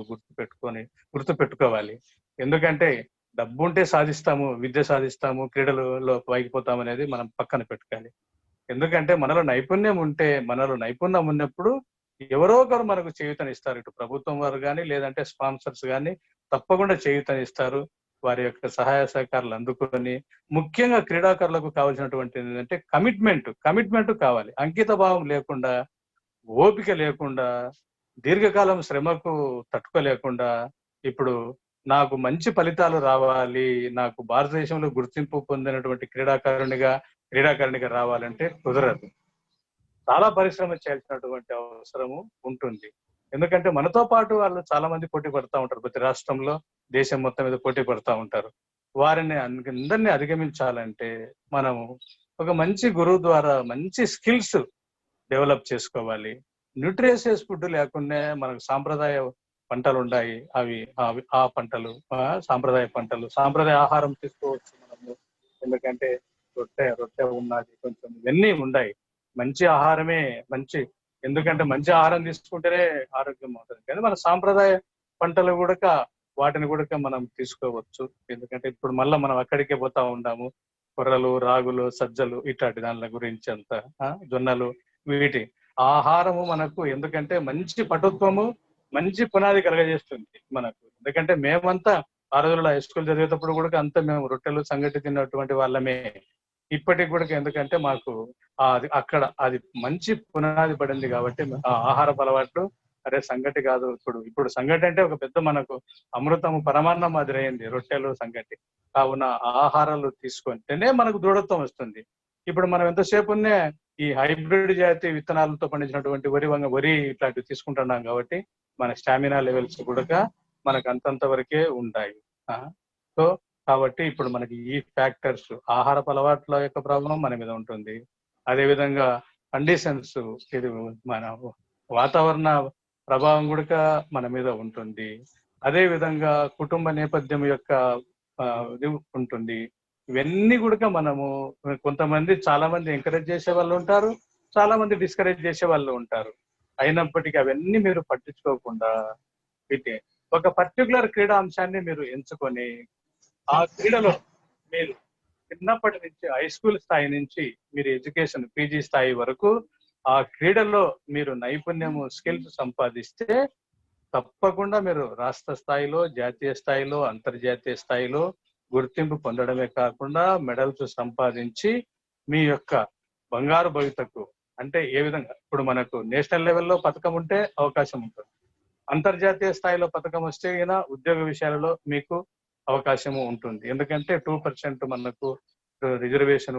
గుర్తు పెట్టుకోవాలి. ఎందుకంటే డబ్బు ఉంటే సాధిస్తాము, విద్య సాధిస్తాము, క్రీడలలో పైకిపోతాం అనేది మనం పక్కన పెట్టుకోవాలి. ఎందుకంటే మనలో నైపుణ్యం ఉన్నప్పుడు ఎవరో ఒకరు మనకు చేయూతనిస్తారు. ఇటు ప్రభుత్వం వారు కానీ, లేదంటే స్పాన్సర్స్ కానీ తప్పకుండా చేయూతనిస్తారు. వారి యొక్క సహాయ సహకారాలు అందుకొని, ముఖ్యంగా క్రీడాకారులకు కావాల్సినటువంటి ఏంటంటే కమిట్మెంట్ కావాలి. అంకిత భావం లేకుండా, ఓపిక లేకుండా, దీర్ఘకాలం శ్రమకు తట్టుకోలేకుండా, ఇప్పుడు నాకు మంచి ఫలితాలు రావాలి, నాకు భారతదేశంలో గుర్తింపు పొందినటువంటి క్రీడాకారునిగా రావాలంటే కుదరదు. చాలా పరిశ్రమ చేయాల్సినటువంటి అవసరము ఉంటుంది. ఎందుకంటే మనతో పాటు వాళ్ళు చాలా మంది పోటీ పడుతూ ఉంటారు. ప్రతి రాష్ట్రంలో, దేశం మొత్తం మీద పోటీ పడుతూ ఉంటారు. వారిని అందరినీ అధిగమించాలంటే మనము ఒక మంచి గురువు ద్వారా మంచి స్కిల్స్ డెవలప్ చేసుకోవాలి. న్యూట్రిషియస్ ఫుడ్ లేకుండా మనకు సాంప్రదాయ పంటలు ఉన్నాయి. అవి ఆ పంటలు, సాంప్రదాయ ఆహారం తీసుకోవచ్చు మనము. ఎందుకంటే రొట్టె ఉన్నది, కొంచెం ఇవన్నీ ఉన్నాయి. మంచి ఆహారమే ఎందుకంటే మంచి ఆహారం తీసుకుంటేనే ఆరోగ్యం ఉంటుంది. కానీ మన సాంప్రదాయ పంటలు కూడా వాటిని కూడా మనం తీసుకోవచ్చు. ఎందుకంటే ఇప్పుడు మళ్ళీ మనం అక్కడికే పోతా ఉన్నాము. కొర్రలు, రాగులు, సజ్జలు ఇట్లాంటి దాని గురించి అంతా, జొన్నలు, వీటి ఆహారము మనకు ఎందుకంటే మంచి పటుత్వము, మంచి పునాది కలగజేస్తుంది మనకు. ఎందుకంటే మేమంతా ఆ రోజుల్లో హై స్కూల్ చదివేటప్పుడు కూడా అంతా మేము రొట్టెలు సంగటి తిన్నటువంటి వాళ్ళమే. ఇప్పటికి కూడా ఎందుకంటే మాకు అక్కడ అది మంచి పునాది పడింది కాబట్టి ఆ ఆహారపు అలవాట్లు, అరే సంగటి కాదు, ఇప్పుడు సంగటి అంటే ఒక పెద్ద మనకు అమృతము పరమాన్నం మాదిరైంది రొట్టెలు, సంగటి. కావున ఆహారాలు తీసుకుంటేనే మనకు దృఢత్వం వస్తుంది. ఇప్పుడు మనం ఎంతసేపు ఈ హైబ్రిడ్ జాతి విత్తనాలతో పండించినటువంటి వరి ఇట్లాంటివి తీసుకుంటున్నాం కాబట్టి మన స్టామినా లెవెల్స్ కూడా మనకు అంతంత వరకే ఉంటాయి. సో కాబట్టి ఇప్పుడు మనకి ఈ ఫ్యాక్టర్స్, ఆహారపు అలవాట్ల యొక్క ప్రభావం మన మీద ఉంటుంది. అదేవిధంగా కండిషన్స్, ఇది మన వాతావరణ ప్రభావం కూడా మన మీద ఉంటుంది. అదే విధంగా కుటుంబ నేపథ్యం యొక్క ఇది ఉంటుంది. ఇవన్నీ కూడా మనము కొంతమంది చాలా మంది ఎంకరేజ్ చేసే వాళ్ళు ఉంటారు, చాలా మంది డిస్కరేజ్ చేసే వాళ్ళు ఉంటారు. అయినప్పటికీ అవన్నీ మీరు పట్టించుకోకుండా ఒక పర్టికులర్ క్రీడా అంశాన్ని మీరు ఎంచుకొని ఆ క్రీడలో మీరు చిన్నప్పటి నుంచి హై స్కూల్ స్థాయి నుంచి మీరు ఎడ్యుకేషన్ పీజీ స్థాయి వరకు ఆ క్రీడలో మీరు నైపుణ్యము, స్కిల్స్ సంపాదిస్తే తప్పకుండా మీరు రాష్ట్ర స్థాయిలో, జాతీయ స్థాయిలో, అంతర్జాతీయ స్థాయిలో గుర్తింపు పొందడమే కాకుండా మెడల్స్ సంపాదించి మీ యొక్క బంగారు భవితకు, అంటే ఏ విధంగా ఇప్పుడు మనకు నేషనల్ లెవెల్లో పథకం ఉంటే అవకాశం ఉంటుంది, అంతర్జాతీయ స్థాయిలో పథకం వస్తే ఉద్యోగ విషయాలలో మీకు అవకాశము ఉంటుంది. ఎందుకంటే 2% మనకు రిజర్వేషన్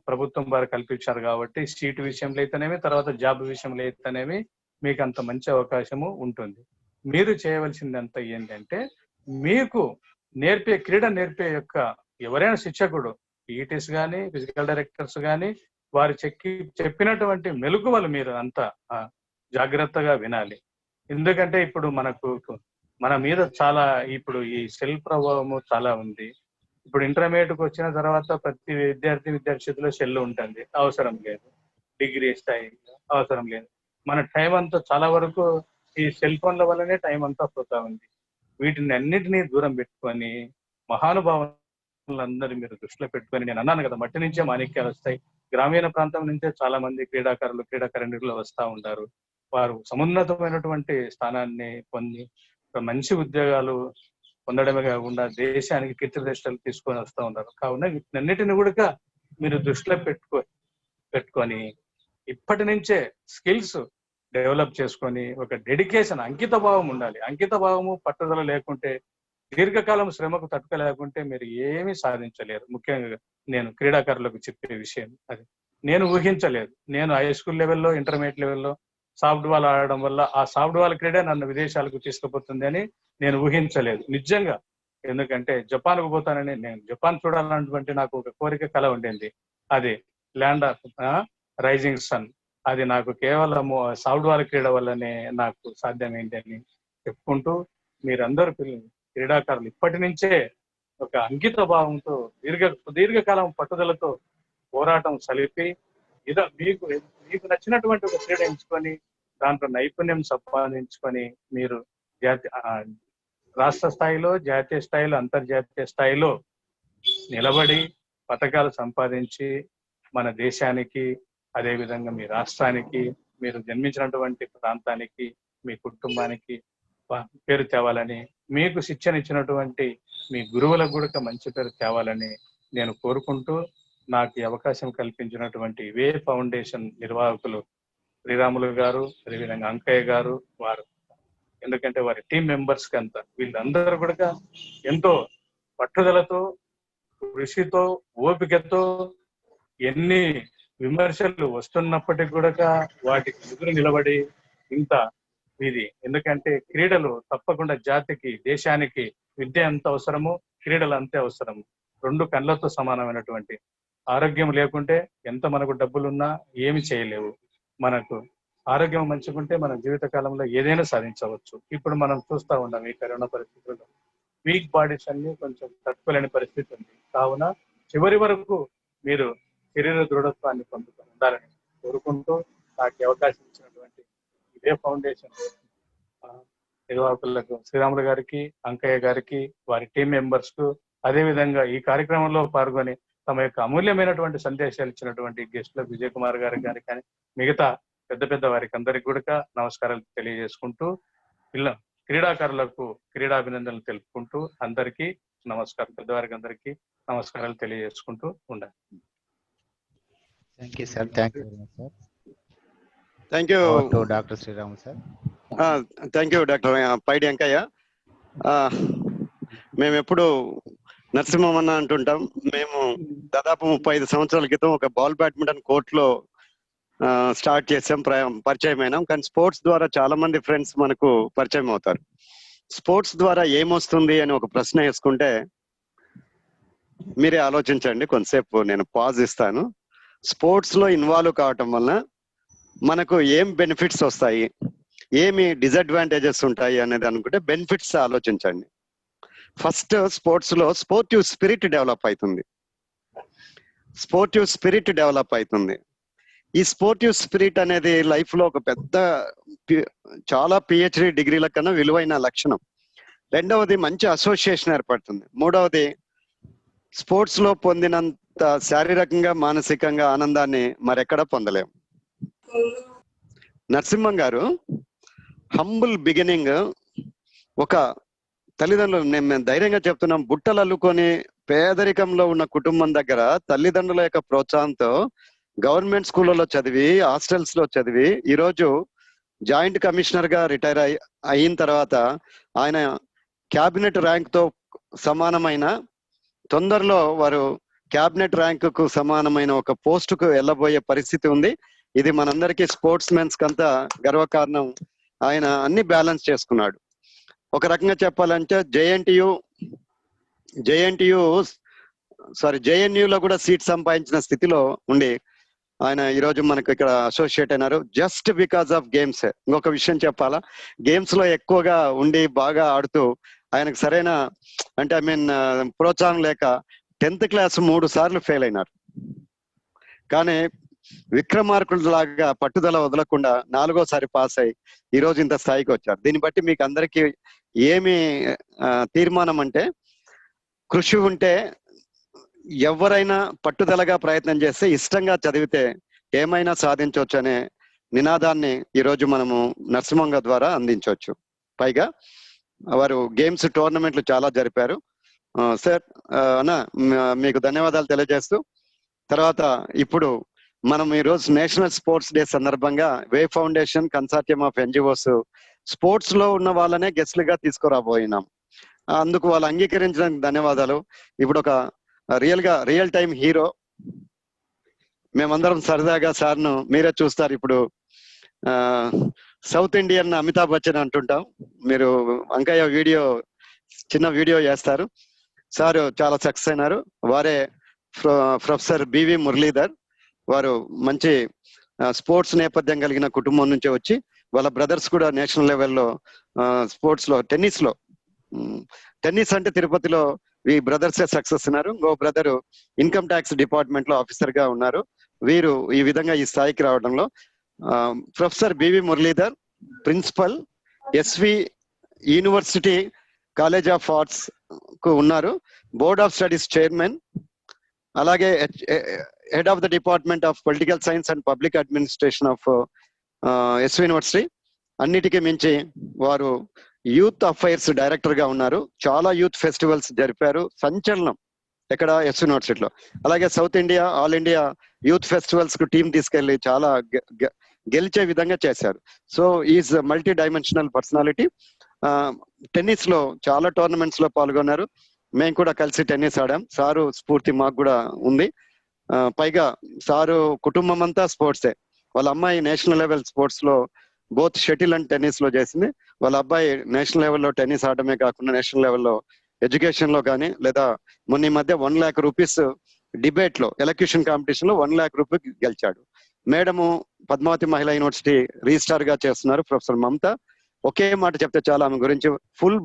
ప్రభుత్వం వారు కల్పించారు కాబట్టి సీటు విషయంలో అయితేనేమి, తర్వాత జాబ్ విషయంలో అయితేనేమి మీకు అంత మంచి అవకాశము ఉంటుంది. మీరు చేయవలసిందంతా ఏంటంటే మీకు క్రీడ నేర్పే యొక్క ఎవరైనా శిక్షకుడు, ఈటీస్ కానీ, ఫిజికల్ డైరెక్టర్స్ కానీ, వారు చెప్పినటువంటి మెలకువలు మీరు అంతా జాగ్రత్తగా వినాలి. ఎందుకంటే ఇప్పుడు మన మీద చాలా ఇప్పుడు ఈ సెల్ ప్రభావము చాలా ఉంది. ఇప్పుడు ఇంటర్మీడియట్కి వచ్చిన తర్వాత ప్రతి విద్యార్థిలో సెల్ ఉంటుంది, అవసరం లేదు. డిగ్రీ స్థాయి అవసరం లేదు. మన టైం అంతా చాలా వరకు ఈ సెల్ ఫోన్ల వల్లనే టైం అంతా పోతా ఉంది. వీటిని అన్నిటినీ దూరం పెట్టుకొని మహానుభావులందరూ మీరు దృష్టిలో పెట్టుకొని, నేను అన్నాను కదా మట్టి నుంచే మాణిక్యాలు వస్తాయి. గ్రామీణ ప్రాంతం నుంచే చాలా మంది క్రీడాకారిణులు వస్తూ ఉంటారు. వారు సమున్నతమైనటువంటి స్థానాన్ని పొంది మంచి ఉద్యోగాలు పొందడమే కాకుండా దేశానికి కీర్తి ప్రతిష్టలు తీసుకొని వస్తూ ఉంటారు. కావున వీటన్నిటిని కూడా మీరు దృష్టిలో పెట్టుకొని ఇప్పటి నుంచే స్కిల్స్ డెవలప్ చేసుకొని ఒక డెడికేషన్, అంకిత భావం ఉండాలి. అంకిత భావము, పట్టుదల లేకుంటే, దీర్ఘకాలం శ్రమకు తట్టుకోలేకుంటే మీరు ఏమీ సాధించలేరు. ముఖ్యంగా నేను క్రీడాకారులకు చెప్పే విషయం అది. నేను ఊహించలేదు. నేను హై స్కూల్ లెవెల్లో, ఇంటర్మీడియట్ లెవెల్లో సాఫ్ట్ బాల్ ఆడడం వల్ల ఆ సాఫ్ట్ బాల్ క్రీడ నన్ను విదేశాలకు తీసుకుపోతుంది అని నేను ఊహించలేదు నిజంగా. ఎందుకంటే జపాన్కు పోతానని, నేను జపాన్ చూడాలన్నటువంటి నాకు ఒక కోరిక, కల ఉండింది. అది ల్యాండ్ ఆఫ్ రైజింగ్ సన్. అది నాకు కేవలము సాఫ్ట్వేర్ క్రీడ వల్లనే నాకు సాధ్యమైంది అని చెప్పుకుంటూ, మీరందరూ క్రీడాకారులు ఇప్పటి నుంచే ఒక అంకిత భావంతో దీర్ఘకాలం పట్టుదలతో పోరాటం సలిపి మీకు మీకు నచ్చినటువంటి ఒక క్రీడ ఎంచుకొని దాంట్లో నైపుణ్యం సంపాదించుకొని మీరు రాష్ట్ర స్థాయిలో, జాతీయ స్థాయిలో, అంతర్జాతీయ స్థాయిలో నిలబడి పథకాలు సంపాదించి మన దేశానికి, అదేవిధంగా మీ రాష్ట్రానికి, మీరు జన్మించినటువంటి ప్రాంతానికి, మీ కుటుంబానికి పేరు తేవాలని, మీకు శిక్షణ ఇచ్చినటువంటి మీ గురువులకు కూడా మంచి పేరు తేవాలని నేను కోరుకుంటూ, నాకు ఈ అవకాశం కల్పించినటువంటి వే ఫౌండేషన్ నిర్వాహకులు శ్రీరాములు గారు, అదేవిధంగా అంకయ్య గారు, వారు ఎందుకంటే వారి టీం మెంబర్స్ కంతా వీళ్ళందరూ కూడా ఎంతో పట్టుదలతో, కృషితో, ఓపికతో ఎన్ని విమర్శలు వస్తున్నప్పటికీ కూడా వాటికి ఎదురు నిలబడి ఇంత ఇది, ఎందుకంటే క్రీడలు తప్పకుండా జాతికి, దేశానికి విద్య ఎంత అవసరమో క్రీడలు అంతే అవసరము. రెండు కళ్ళతో సమానమైనటువంటి. ఆరోగ్యం లేకుంటే ఎంత మనకు డబ్బులున్నా ఏమి చేయలేవు. మనకు ఆరోగ్యం మంచిగుంటే మన జీవిత కాలంలో ఏదైనా సాధించవచ్చు. ఇప్పుడు మనం చూస్తా ఉన్నాం ఈ కరోనా పరిస్థితుల్లో వీక్ బాడీస్ అన్ని కొంచెం తట్టుకోలేని పరిస్థితి ఉంది. కావున చివరి వరకు మీరు శరీర దృఢత్వాన్ని పొందుతూ ఉండాలని కోరుకుంటూ, నాకు అవకాశం ఇచ్చినటువంటి ఇదే ఫౌండేషన్ నిర్వాహకులకు శ్రీరాములు గారికి, అంకయ్య గారికి, వారి టీం మెంబర్స్ కు, అదేవిధంగా ఈ కార్యక్రమంలో పాల్గొని తమ యొక్క అమూల్యమైనటువంటి సందేశాలు ఇచ్చినటువంటి గెస్టులకు విజయ్ కుమార్ గారికి కానీ మిగతా పెద్ద వారికి అందరికి కూడా నమస్కారాలు తెలియజేసుకుంటూ, క్రీడాకారులకు క్రీడాభినందనలు తెలుపుకుంటూ అందరికీ నమస్కారం, పెద్దవారికి అందరికీ నమస్కారాలు తెలియజేసుకుంటూ ఉండాలి. Thank you, sir. Thank you very much, sir. Thank you. Over to Dr. Sriram, sir. Thank you doctor Paidi Venkayya. మేము ఎప్పుడు నరసింహమన్న అంటుంటాం. మేము దాదాపు 35 సంవత్సరాల క్రితం ఒక బాల్ బ్యాడ్మింటన్ కోర్టులో స్టార్ట్ చేసాం, పరిచయం అయినాం. కానీ స్పోర్ట్స్ ద్వారా చాలా మంది ఫ్రెండ్స్ మనకు పరిచయం అవుతారు. స్పోర్ట్స్ ద్వారా ఏమొస్తుంది అని ఒక ప్రశ్న వేసుకుంటే మీరే ఆలోచించండి. కొంతసేపు నేను పాజ్ ఇస్తాను. స్పోర్ట్స్ లో ఇన్వాల్వ్ కావటం వలన మనకు ఏం బెనిఫిట్స్ వస్తాయి, ఏమి డిసడ్వాంటేజెస్ ఉంటాయి అనేది అనుకుంటే బెనిఫిట్స్ ఆలోచించండి. ఫస్ట్, స్పోర్ట్స్ లో స్పోర్టివ్ స్పిరిట్ డెవలప్ అవుతుంది. ఈ స్పోర్టివ్ స్పిరిట్ అనేది లైఫ్ లో ఒక పెద్ద, చాలా పిహెచ్డి డిగ్రీల కన్నా విలువైన లక్షణం. రెండవది, మంచి అసోసియేషన్ ఏర్పడుతుంది. మూడవది, స్పోర్ట్స్ లో పొందినంత శారీరకంగా, మానసికంగా ఆనందాన్ని మరెక్కడా పొందలేము. నరసింహం గారు హంబుల్ బిగినింగ్, ఒక తల్లిదండ్రులు, నేను ధైర్యంగా చెప్తున్నాం, బుట్టలు అల్లుకొని పేదరికంలో ఉన్న కుటుంబం దగ్గర తల్లిదండ్రుల యొక్క ప్రోత్సాహంతో గవర్నమెంట్ స్కూళ్ళలో చదివి, హాస్టల్స్ లో చదివి, ఈరోజు జాయింట్ కమిషనర్ గా రిటైర్ అయిన తర్వాత ఆయన క్యాబినెట్ ర్యాంక్ తో సమానమైన, తొందరలో వారు క్యాబినెట్ ర్యాంక్ కు సమానమైన ఒక పోస్ట్ కు వెళ్ళబోయే పరిస్థితి ఉంది. ఇది మనందరికీ, స్పోర్ట్స్ మెన్స్ కంతా గర్వకారణం. ఆయన అన్ని బ్యాలెన్స్ చేసుకున్నాడు. ఒక రకంగా చెప్పాలంటే జేఎన్యూలో కూడా సీట్ సంపాదించిన స్థితిలో ఉండి ఆయన ఈరోజు మనకు ఇక్కడ అసోసియేట్ అయినారు, జస్ట్ బికాస్ ఆఫ్ గేమ్స్. ఇంకొక విషయం చెప్పాలా, గేమ్స్ లో ఎక్కువగా ఉండి బాగా ఆడుతూ ఆయనకు సరైన ప్రోత్సాహం లేక 10th క్లాస్ 3 సార్లు ఫెయిల్ అయినారు. కానీ విక్రమార్కుడు లాగా పట్టుదల వదలకుండా 4వ సారి పాస్ అయి ఈరోజు ఇంత స్థాయికి వచ్చారు. దీన్ని బట్టి మీకు అందరికీ ఏమి తీర్మానం అంటే, కృషి ఉంటే, ఎవరైనా పట్టుదలగా ప్రయత్నం చేస్తే, ఇష్టంగా చదివితే ఏమైనా సాధించవచ్చు అనే నినాదాన్ని ఈరోజు మనము నరసింహంగ ద్వారా అందించవచ్చు. పైగా వారు గేమ్స్ టోర్నమెంట్లు చాలా జరిపారు. సార్ అన్న, మీకు ధన్యవాదాలు తెలియజేస్తూ, తర్వాత ఇప్పుడు మనం ఈరోజు నేషనల్ స్పోర్ట్స్ డే సందర్భంగా Way foundation consortium of NGOs sports లో ఉన్న వాళ్ళనే గెస్ట్లుగా తీసుకురాబోయినాం. అందుకు వాళ్ళు అంగీకరించడానికి ధన్యవాదాలు. ఇప్పుడు ఒక రియల్ టైం హీరో, మేమందరం సరదాగా సార్ను మీరే చూస్తారు, ఇప్పుడు సౌత్ ఇండియన్ అమితాబ్ బచ్చన్ అంటుంటాం. మీరు అంకయ్య చిన్న వీడియో చేస్తారు. సార్ చాలా సక్సెస్ అయినారు. వారే ప్రొఫెసర్ బివి మురళీధర్. వారు మంచి స్పోర్ట్స్ నేపథ్యం కలిగిన కుటుంబం నుంచే వచ్చి వాళ్ళ బ్రదర్స్ కూడా నేషనల్ లెవెల్లో స్పోర్ట్స్ లో టెన్నిస్ అంటే తిరుపతిలో ఈ బ్రదర్సే సక్సెస్ ఉన్నారు. ఇంకో బ్రదర్ ఇన్కమ్ ట్యాక్స్ డిపార్ట్మెంట్ లో ఆఫీసర్ గా ఉన్నారు. వీరు ఈ విధంగా ఈ స్థాయికి రావడంలో professor B V Muralidhar, principal S V university college of arts కు ఉన్నారు, బోర్డ్ ఆఫ్ స్టడీస్ చైర్మన్, అలాగే head of the department of political science and public administration of S V university. అన్నిటికీ మించి వారు యూత్ అఫైర్స్ డైరెక్టర్ గా ఉన్నారు. చాలా యూత్ ఫెస్టివల్స్ జరిపారు, సంచలనం ఎక్కడ ఎస్వి యూనివర్సిటీలో. అలాగే south India, all India youth festivals కు టీం తీసుకెళ్లి చాలా గెలిచే విధంగా చేశారు. So is multi dimensional personality. Tennis లో చాలా టోర్నమెంట్స్ లో పాల్గొన్నారు. మేము కూడా కలిసి టెన్నిస్ ఆడాం. సారు స్ఫూర్తి మాకు కూడా ఉంది. పైగా సారు కుటుంబం అంతా స్పోర్ట్సే. వాళ్ళ అమ్మాయి నేషనల్ లెవెల్ స్పోర్ట్స్ లో బోత్ షటిల్ అండ్ టెన్నిస్ లో చేసింది. వాళ్ళ అబ్బాయి నేషనల్ లెవెల్లో టెన్నిస్ ఆడమే కాకుండా నేషనల్ లెవెల్లో ఎడ్యుకేషన్ లో కానీ, లేదా మొన్న ఈ మధ్య 1 lakh rupees డిబేట్ లో ఎలక్యూషన్ కాంపిటీషన్ లో 1 lakh rupees గెలిచాడు. మేడము పద్మావతి మహిళా యూనివర్సిటీ రిజిస్ట్రార్ గా చేస్తున్నారు ప్రొఫెసర్ మమత. ఒకే మాట చెప్తే చాలా ఆమె గురించి, full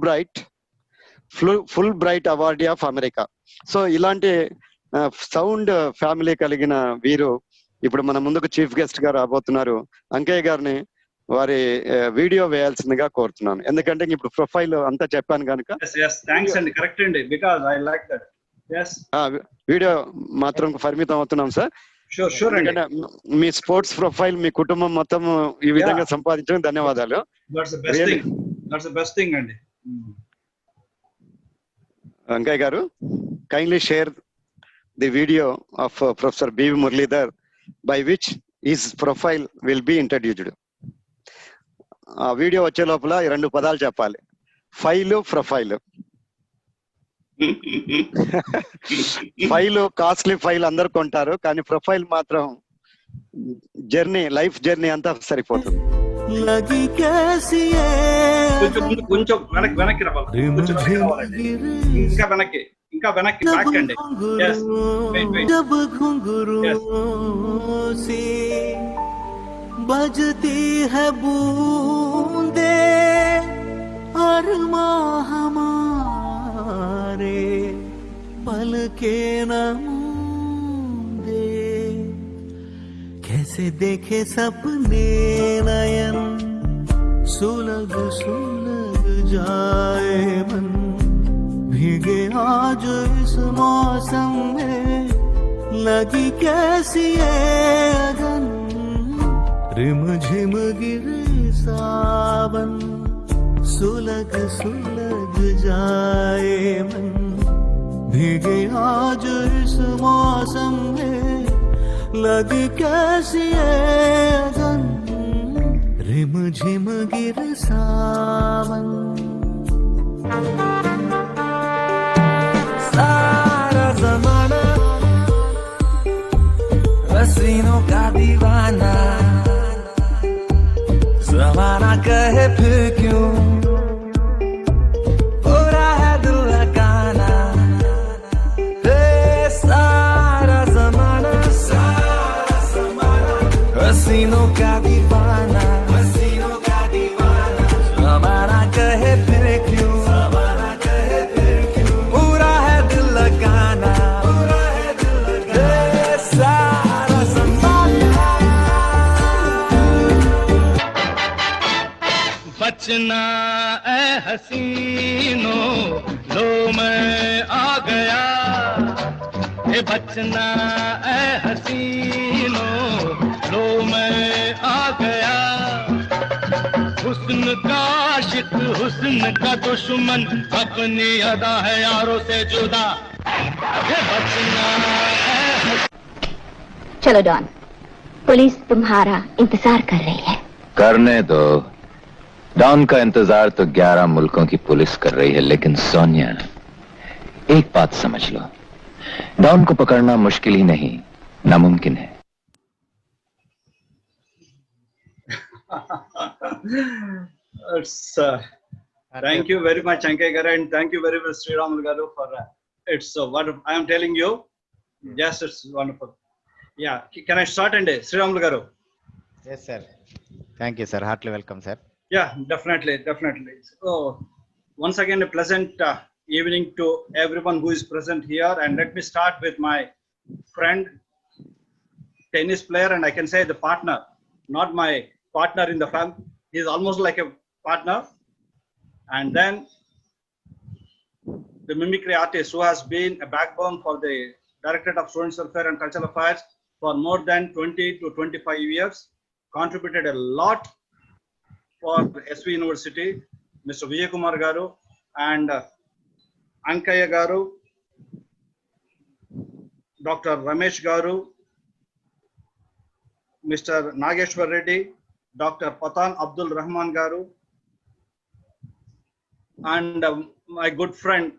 bright awardee of America. So ఇలాంటి సౌండ్ ఫ్యామిలీ కలిగిన వీరు ఇప్పుడు మన ముందుకు చీఫ్ గెస్ట్ గా రాబోతున్నారు. అంకయ్య గారిని వారి వీడియో వేయాల్సిందిగా కోరుతున్నాను. ఎందుకంటే ఇప్పుడు ప్రొఫైల్ అంతా చెప్పాను కనుక. వీడియో మాత్రం పరిమితం అవుతున్నాం సార్. మీ స్పోర్ట్స్ ప్రొఫైల్, మీ కుటుంబం మొత్తం ఈ విధంగా సంపాదించడం ధన్యవాదాలు. అంకయ్య గారు, kindly share the video of professor B V Muralidhar by which his profile will be introduced. ఆ వీడియో వచ్చే లోపల 2 పదాలు చెప్పాలి: file, profile. File costly file అందరు కొంటారు, కానీ ప్రొఫైల్ మాత్రం జర్నీ, లైఫ్ జర్నీ అంతా సరిపోతుంది. కొంచెం వెనక్కి రావాలి, ఇంకా వెనక్కి బ్యాక్ అండి. बजती है बूंदे अरमां हमारे पल के न मूंदे, कैसे देखे सपने नयन सुलग सुलग जाए मन, भीगे आज इस मौसम में लगी कैसी है अगन, रिम झिम गिरे सावन सुलग सुलग जाए मन, भीगे आज इस मौसम में लगी कैसी है अगन, रिम झिम गिरे सावन। सारा ज़माना हसीनों का दीवाना, ज़माना कहे फिर क्यों हो रहा है दिल लगाना। सारा ज़माना हसीनों का दीवाना, ज़माना कहे फिर क्यों पूरा है दिल लगाना। सारा ज़माना बचना ए हसीनों लो मैं आ गया, ए बचना ए हसीनों लो मैं आ गया, हुस्न का आशिक हुस्न का दुश्मन अपनी अदा है यारों से जुदा, ए बचना ए। चलो डॉन, पुलिस तुम्हारा इंतजार कर रही है। करने दो, डॉन का इंतजार तो 11 मुल्कों की पुलिस कर रही है, लेकिन सोनिया एक बात समझ लो, डॉन को पकड़ना मुश्किल ही नहीं, नामुमकिन है। Thank you very much, Ankay Garu, and thank you very much, Sriramulu Garu, for it's so wonderful. I am telling you, yes, it's wonderful. Yeah, can I start? And Sriramulu Garu, Yes, sir. Thank you, sir. Heartily welcome, sir. Yeah, definitely. So, once again, a pleasant evening to everyone who is present here. And let me start with my friend, tennis player, and I can say the partner, not my partner in the family. He's almost like a partner. And then the mimicry artist who has been a backbone for the Directorate of Students Welfare and Cultural Affairs for more than 20 to 25 years, contributed a lot for SV University, Mr. Vijay Kumar Garu and Ankaya Garu, Dr. Ramesh Garu, Mr. Nageshwar Reddy, Dr. Patan Abdul Rahman Garu, and my good friend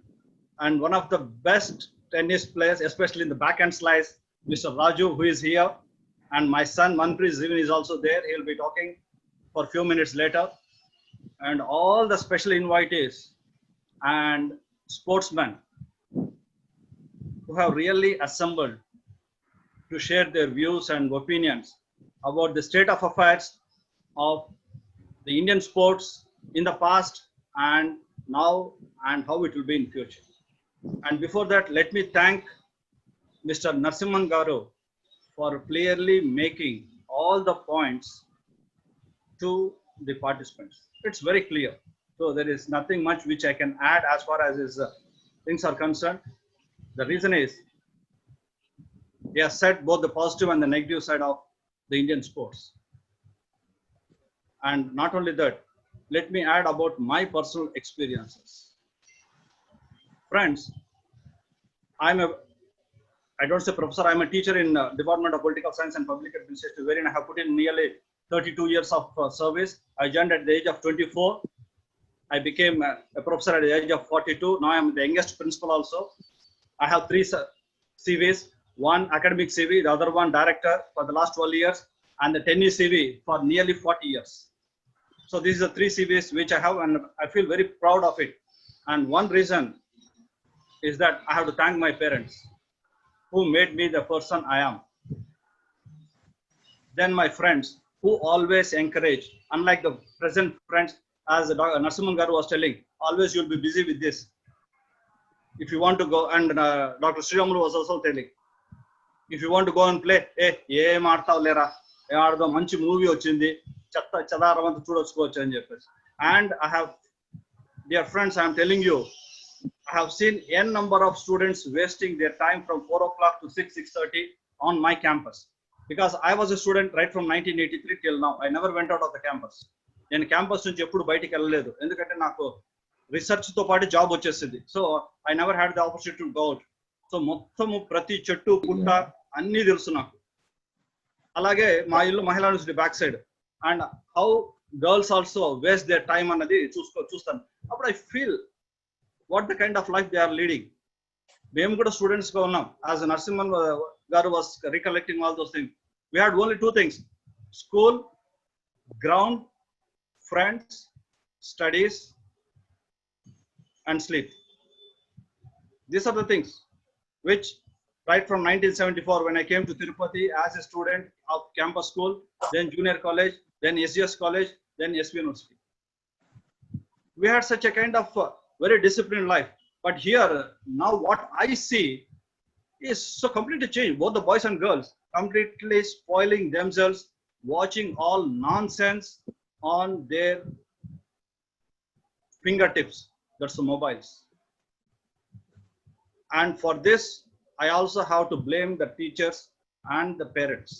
and one of the best tennis players, especially in the backhand slice, Mr. Raju, who is here, and my son Manpreet Zivin is also there. He will be talking for a few minutes later, and all the special invitees and sportsmen who have really assembled to share their views and opinions about the state of affairs of the Indian sports in the past and now, and how it will be in future. And before that, let me thank Mr. Narasimhan Garu for clearly making all the points to the participants. It's very clear. So there is nothing much which I can add as far as his things are concerned. The reason is he has said both the positive and the negative side of the Indian sports. And not only that, let me add about my personal experiences. Friends, I don't say professor, I'm a teacher in Department of Political Science and Public Administration, wherein I have put in nearly 32 years of service. I joined at the age of 24. I became a professor at the age of 42. Now I'm the youngest principal also. I have 3 CVs, one academic CV, the other one director for the last 12 years, and the tennis CV for nearly 40 years. So these are 3 CVs which I have, and I feel very proud of it. And one reason is that I have to thank my parents who made me the person I am. Then my friends who always encourage, unlike the present friends, as Narasimhan Garu was telling, always you'll be busy with this. If you want to go, and Dr. Sriramulu was also telling, if you want to go and play, ఏ ఆడతావు లేరా, ఏ ఆడదో మంచి movie వచ్చింది, చెత్త చదారమంతా చూడొచ్చుకోవచ్చు అని చెప్పేసి. And I have, dear friends, I am telling you, I have seen n number of students wasting their time from 4 o'clock to 6:30 on my campus. Because I was a student right from 1983 till now. I never went out of the campus. నేను campus నుంచి ఎప్పుడు బయటికి వెళ్ళలేదు, ఎందుకంటే నాకు research తో పాటు job వచ్చేసింది. So I never had the opportunity to go out. So మొత్తము ప్రతి చెట్టు పుట్ట అన్నీ తెలుసు నాకు. అలాగే మా ఇల్లు మహిళా university back side, and how girls also waste their time అన్నది చూస్తాను. అప్పుడు I feel what the kind of life they are leading. మేము కూడా స్టూడెంట్స్ గా ఉన్నాం. As Narasimhan Garu was recollecting all those things, we had only 2 things: school, ground, friends, studies, and sleep. These are the things which right from 1974, when I came to Tirupati as a student of campus school, then junior college, then SGS college, then SV University, we had such a kind of very disciplined life. But here now what I see is so completely changed. Both the boys and girls completely spoiling themselves, watching all nonsense on their fingertips. That's the mobiles. And for this, I also have to blame the teachers and the parents.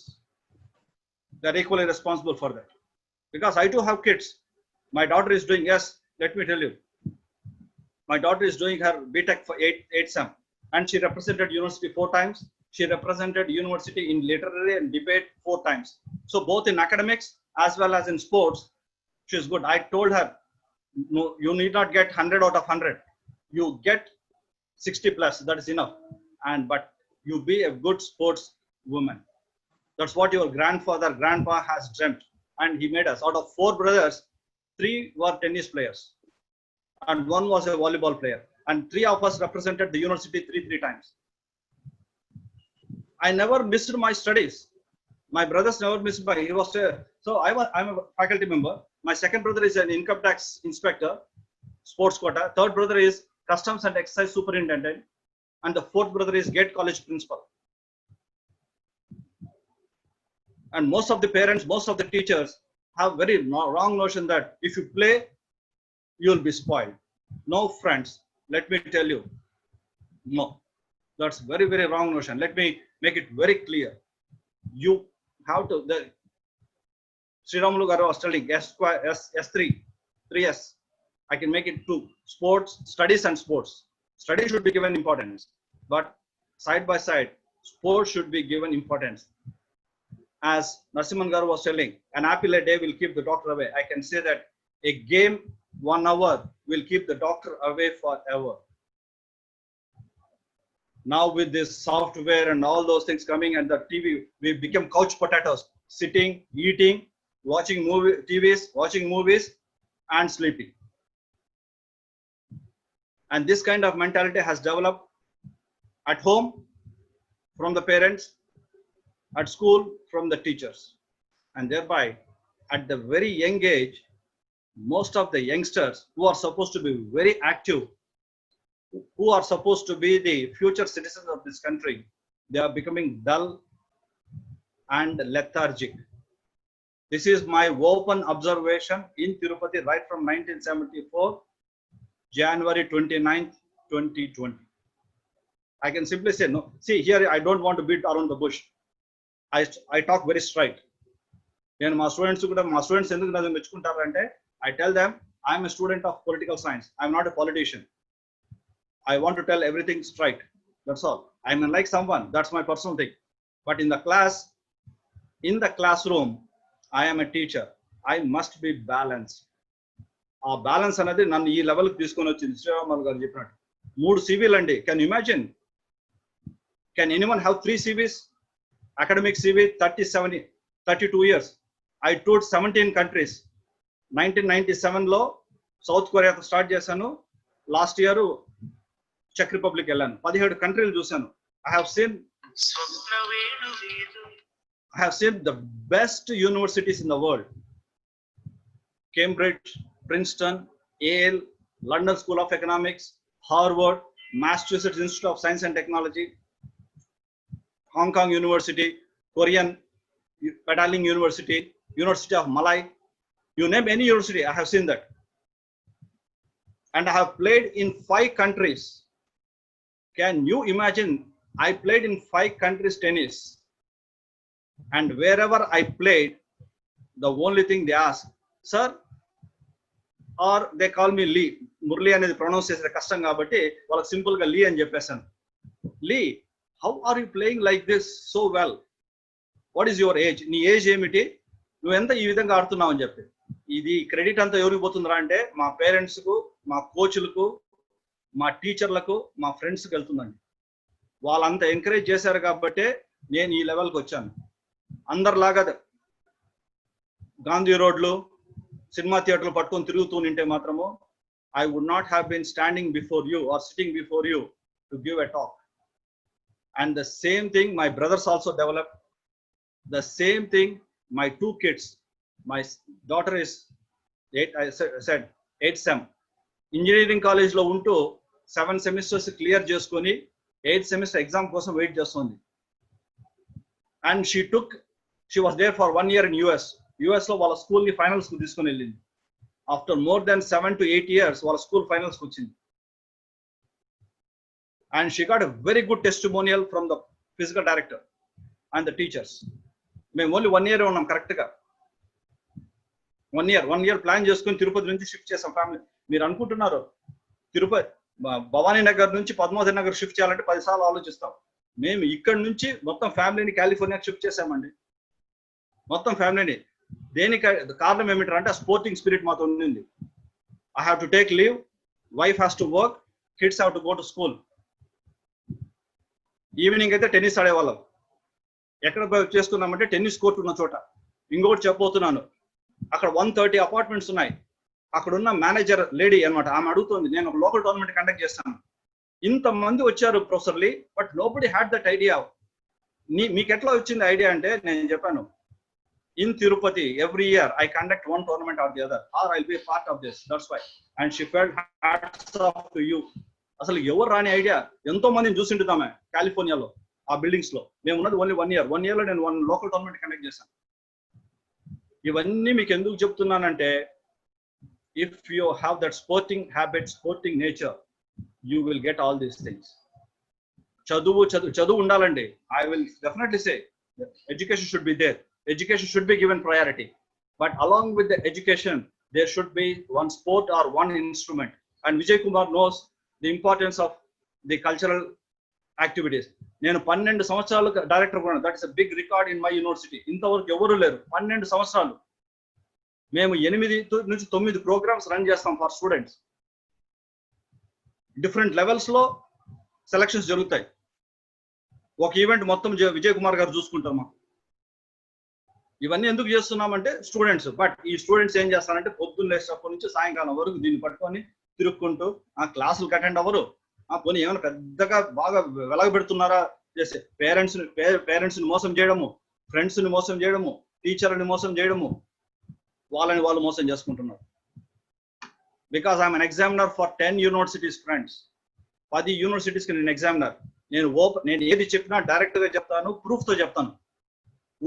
They're equally responsible for that. Because I too have kids. My daughter is doing, yes, let me tell you, my daughter is doing her BTech for 8 SEM, and she represented university 4 times. She represented university in literary and debate 4 times. So both in academics as well as in sports, she's good. I told her, no, you need not get 100 out of 100. You get 60 plus, that is enough. But you be a good sports woman. That's what your grandpa has dreamt. And he made us. Out of 4 brothers, 3 were tennis players, and 1 was a volleyball player, and 3 of us represented the university 3 times. I never missed my studies. My brothers never missed by. He was I'm a faculty member. My second brother is an income tax inspector, sports quota. Third brother is customs and excise superintendent, and the fourth brother is Gate College principal. And most of the parents, most of the teachers have very wrong notion that if you play, you'll be spoiled. No, friends, let me tell you, no, that's very, very wrong notion. Let me make it very clear. You have to, Sri Ramulu Garu was telling S3, 3S. I can make it 2. Sports, studies and sports. Studies should be given importance, but side by side, sports should be given importance. As Narasimhan Garu was telling, an apple a day will keep the doctor away. I can say that a game 1 hour will keep the doctor away forever. Now with this software and all those things coming and the TV, we become couch potatoes, sitting, eating, watching movies and sleeping. And this kind of mentality has developed at home from the parents, at school from the teachers, and thereby at the very young age, most of the youngsters who are supposed to be very active, who are supposed to be the future citizens of this country, they are becoming dull and lethargic. This is my open observation in Tirupati right from 1974, January 29th, 2020. I can simply say, no, see here, I don't want to beat around the bush. I talk very straight. And my students I tell them, I'm a student of political science. I'm not a politician. I want to tell everything straight. That's all. I'm like someone. That's my personal thing. But in the classroom, I am a teacher. I must be balanced. Our balance another none e level తీసుకొని వచ్చింది శ్రీరామల్ గారు చెప్పినట్టు 3 CVలు అండి. Can you imagine? Can anyone have 3 CVs? Academic CV 32 years. I toured 17 countries. 1997 లో south కొరియాతో start చేశాను. Last year check republic వెళ్ళాను. 17 కంట్రీలు చూశాను. I have seen the best universities in the world. Cambridge, Princeton, Yale, London School of Economics, Harvard, Massachusetts Institute of Science and Technology, Hong Kong University, Korean Petaling University, University of Malay. You name any university, I have seen that. And I have played in 5 countries. Can you imagine? I played in 5 countries tennis. And wherever I played, the only thing they ask, sir, or they call me Lee. Murli అనేది pronounce చేసే కష్టం కాబట్టి వాళ్ళకి simple గా లీ అని చెప్పేశాను. Lee, how are you playing like this so well? What is your age? నీ age ఏమిటి? నువ్వు ఎంత ఈ విధంగా ఆడుతున్నావు అని చెప్పి. ఇది క్రెడిట్ అంతా ఎవరికి పోతుందిరా అంటే మా పేరెంట్స్ కు, మా కోచ్లకు, మా టీచర్లకు, మా ఫ్రెండ్స్కి వెళ్తుందండి. వాళ్ళంతా ఎంకరేజ్ చేశారు కాబట్టి నేను ఈ లెవెల్కి వచ్చాను. అందరిలాగా గాంధీ రోడ్లు, సినిమా థియేటర్లు పట్టుకొని తిరుగుతూ ఉంటే మాత్రము I would not have been standing before you or sitting before you to give a talk. And the same thing my brothers also developed. The same thing my 2 kids. My daughter is 8 sem. Engineering college lo untu 7 semesters clear cheskoni 8th semester exam kosam wait chestundi. And she was there for 1 year in US లో వాళ్ళ school ని finals కు తీసుకొని వెళ్ళింది. After more than 7 to 8 years వాళ్ళ school finals కు వచ్చింది. And she got a very good testimonial from the physical director and the teachers. మేము ఓన్లీ 1 year ఉన్నాం కరెక్ట్ గా. 1 year ప్లాన్ చేసుకుని తిరుపతి నుంచి షిఫ్ట్ చేసాం ఫ్యామిలీ. మీరు అనుకుంటున్నారు తిరుపతి భవానీ నగర్ నుంచి పద్మావతి నగర్ షిఫ్ట్ చేయాలంటే 10 సార్లు ఆలోచిస్తాం. మేము ఇక్కడ నుంచి మొత్తం ఫ్యామిలీని కాలిఫోర్నియాకి షిఫ్ట్ చేసామండి. మొత్తం ఫ్యామిలీని. దేనికి కారణం ఏమిటంటే స్పోర్టింగ్ స్పిరిట్ మాతో ఉంది. I have to take leave, wife has to work, kids have to go to school. Evening అయితే టెన్నిస్ ఆడేవాళ్ళం. ఎక్కడ చేసుకున్నామంటే టెన్నిస్ కోర్ట్ ఉన్న చోట. ఇంకొకటి చెప్పబోతున్నాను, అక్కడ 130 అపార్ట్మెంట్స్ ఉన్నాయి. అక్కడ ఉన్న మేనేజర్ లేడీ అనమాట, ఆమె అడుగుతుంది, నేను ఒక లోకల్ టోర్నమెంట్ కండక్ట్ చేస్తాను, ఇంతమంది వచ్చారు ప్రొఫెసర్లీ, but nobody had that idea మీకు ఎట్లా వచ్చింది ఐడియా అంటే నేను చెప్పాను, in Tirupati every year I conduct one tournament or the other or I be part of this, that's why. And she felt hats off to you. అసలు ఎవరు రాని idea, ఎంతో మందిని చూసింటున్నామే కాలిఫోర్నియాలో ఆ బిల్డింగ్స్ లో. మేము ఉన్నది ఓన్లీ 1 year. 1 year లో నేను 1 లోకల్ టోర్నమెంట్ కండక్ట్ చేశాను. ఇవన్నీ మీకు ఎందుకు చెప్తున్నానంటే, if you have that sporting habit, sporting nature, you will get all these things. చదువు ఉండాలండి. I will definitely say education should be there. Education should be given priority, but along with the education, there should be one sport or one instrument. And Vijay Kumar knows the importance of the cultural activities. నేను 12 సంవత్సరాలు director ఉన్నాను. That is a big record in my university. ఇంతవరకు ఎవరు లేరు. 12 సంవత్సరాలు మేము 8 నుంచి 9 programs run చేస్తాం ఫర్ స్టూడెంట్స్. డిఫరెంట్ లెవెల్స్ లో సెలక్షన్స్ జరుగుతాయి. ఒక ఈవెంట్ మొత్తం విజయ్ కుమార్ గారు చూసుకుంటారు. మాకు ఇవన్నీ ఎందుకు చేస్తున్నామంటే స్టూడెంట్స్. బట్ ఈ స్టూడెంట్స్ ఏం చేస్తారంటే పొద్దున్న లేచినప్పటి నుంచి సాయంకాలం వరకు దీన్ని పట్టుకొని తిరుక్కుంటూ ఆ క్లాసులకు అటెండ్ అవ్వరు. పోనీ ఏమైనా పెద్దగా బాగా వెలగబెడుతున్నారా చేసే పేరెంట్స్ని మోసం చేయడము, ఫ్రెండ్స్ని మోసం చేయడము, టీచర్ని మోసం చేయడము, వాళ్ళని వాళ్ళు మోసం చేసుకుంటున్నారు. Because I'm an examiner for 10 universities friends. 10 యూనివర్సిటీస్కి నేను ఎగ్జామినర్. నేను ఏది చెప్పినా డైరెక్ట్ గా చెప్తాను, ప్రూఫ్ తో చెప్తాను.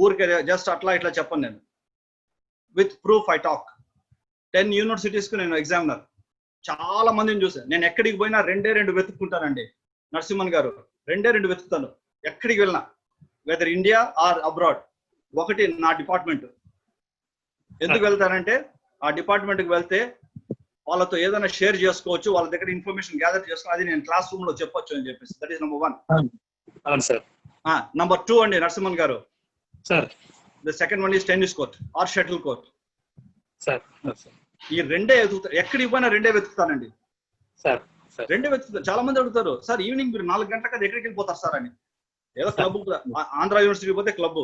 ఊరికే జస్ట్ అట్లా ఇట్లా చెప్పను. నేను విత్ ప్రూఫ్ ఐ టాక్. 10 యూనివర్సిటీస్కి నేను ఎగ్జామినర్. చాలా మందిని చూసాను. నేను ఎక్కడికి పోయినా 2 వెతుక్కుంటానండి. నరసింహన్ గారు 2 వెతుకుతాను ఎక్కడికి వెళ్ళినా, వెదర్ ఇండియా ఆర్ అబ్రాడ్. ఒకటి నా డిపార్ట్మెంట్. ఎందుకు వెళ్తానంటే ఆ డిపార్ట్మెంట్కి వెళ్తే వాళ్ళతో ఏదైనా షేర్ చేసుకోవచ్చు, వాళ్ళ దగ్గర ఇన్ఫర్మేషన్ గ్యాదర్ చేసుకోవాలి, అది నేను క్లాస్ రూమ్ లో చెప్పొచ్చు అని చెప్పేసి. That is number 1. అవును సార్. నెంబర్ 2 అండి నరసింహన్ గారు, sir the second one is tennis court or shuttle court. Sir ఈ 2 వెతుకుతారు. ఎక్కడికి పోయినా 2 వెతుకుతానండి. సార్ 2 వెతుకుతారు. చాలా మంది అడుగుతారు, సార్ ఈవినింగ్ మీరు 4 గంటలకు అది ఎక్కడికి వెళ్ళిపోతారు సార్ అని. ఏదో క్లబ్, ఆంధ్ర యూనివర్సిటీకి పోతే క్లబ్,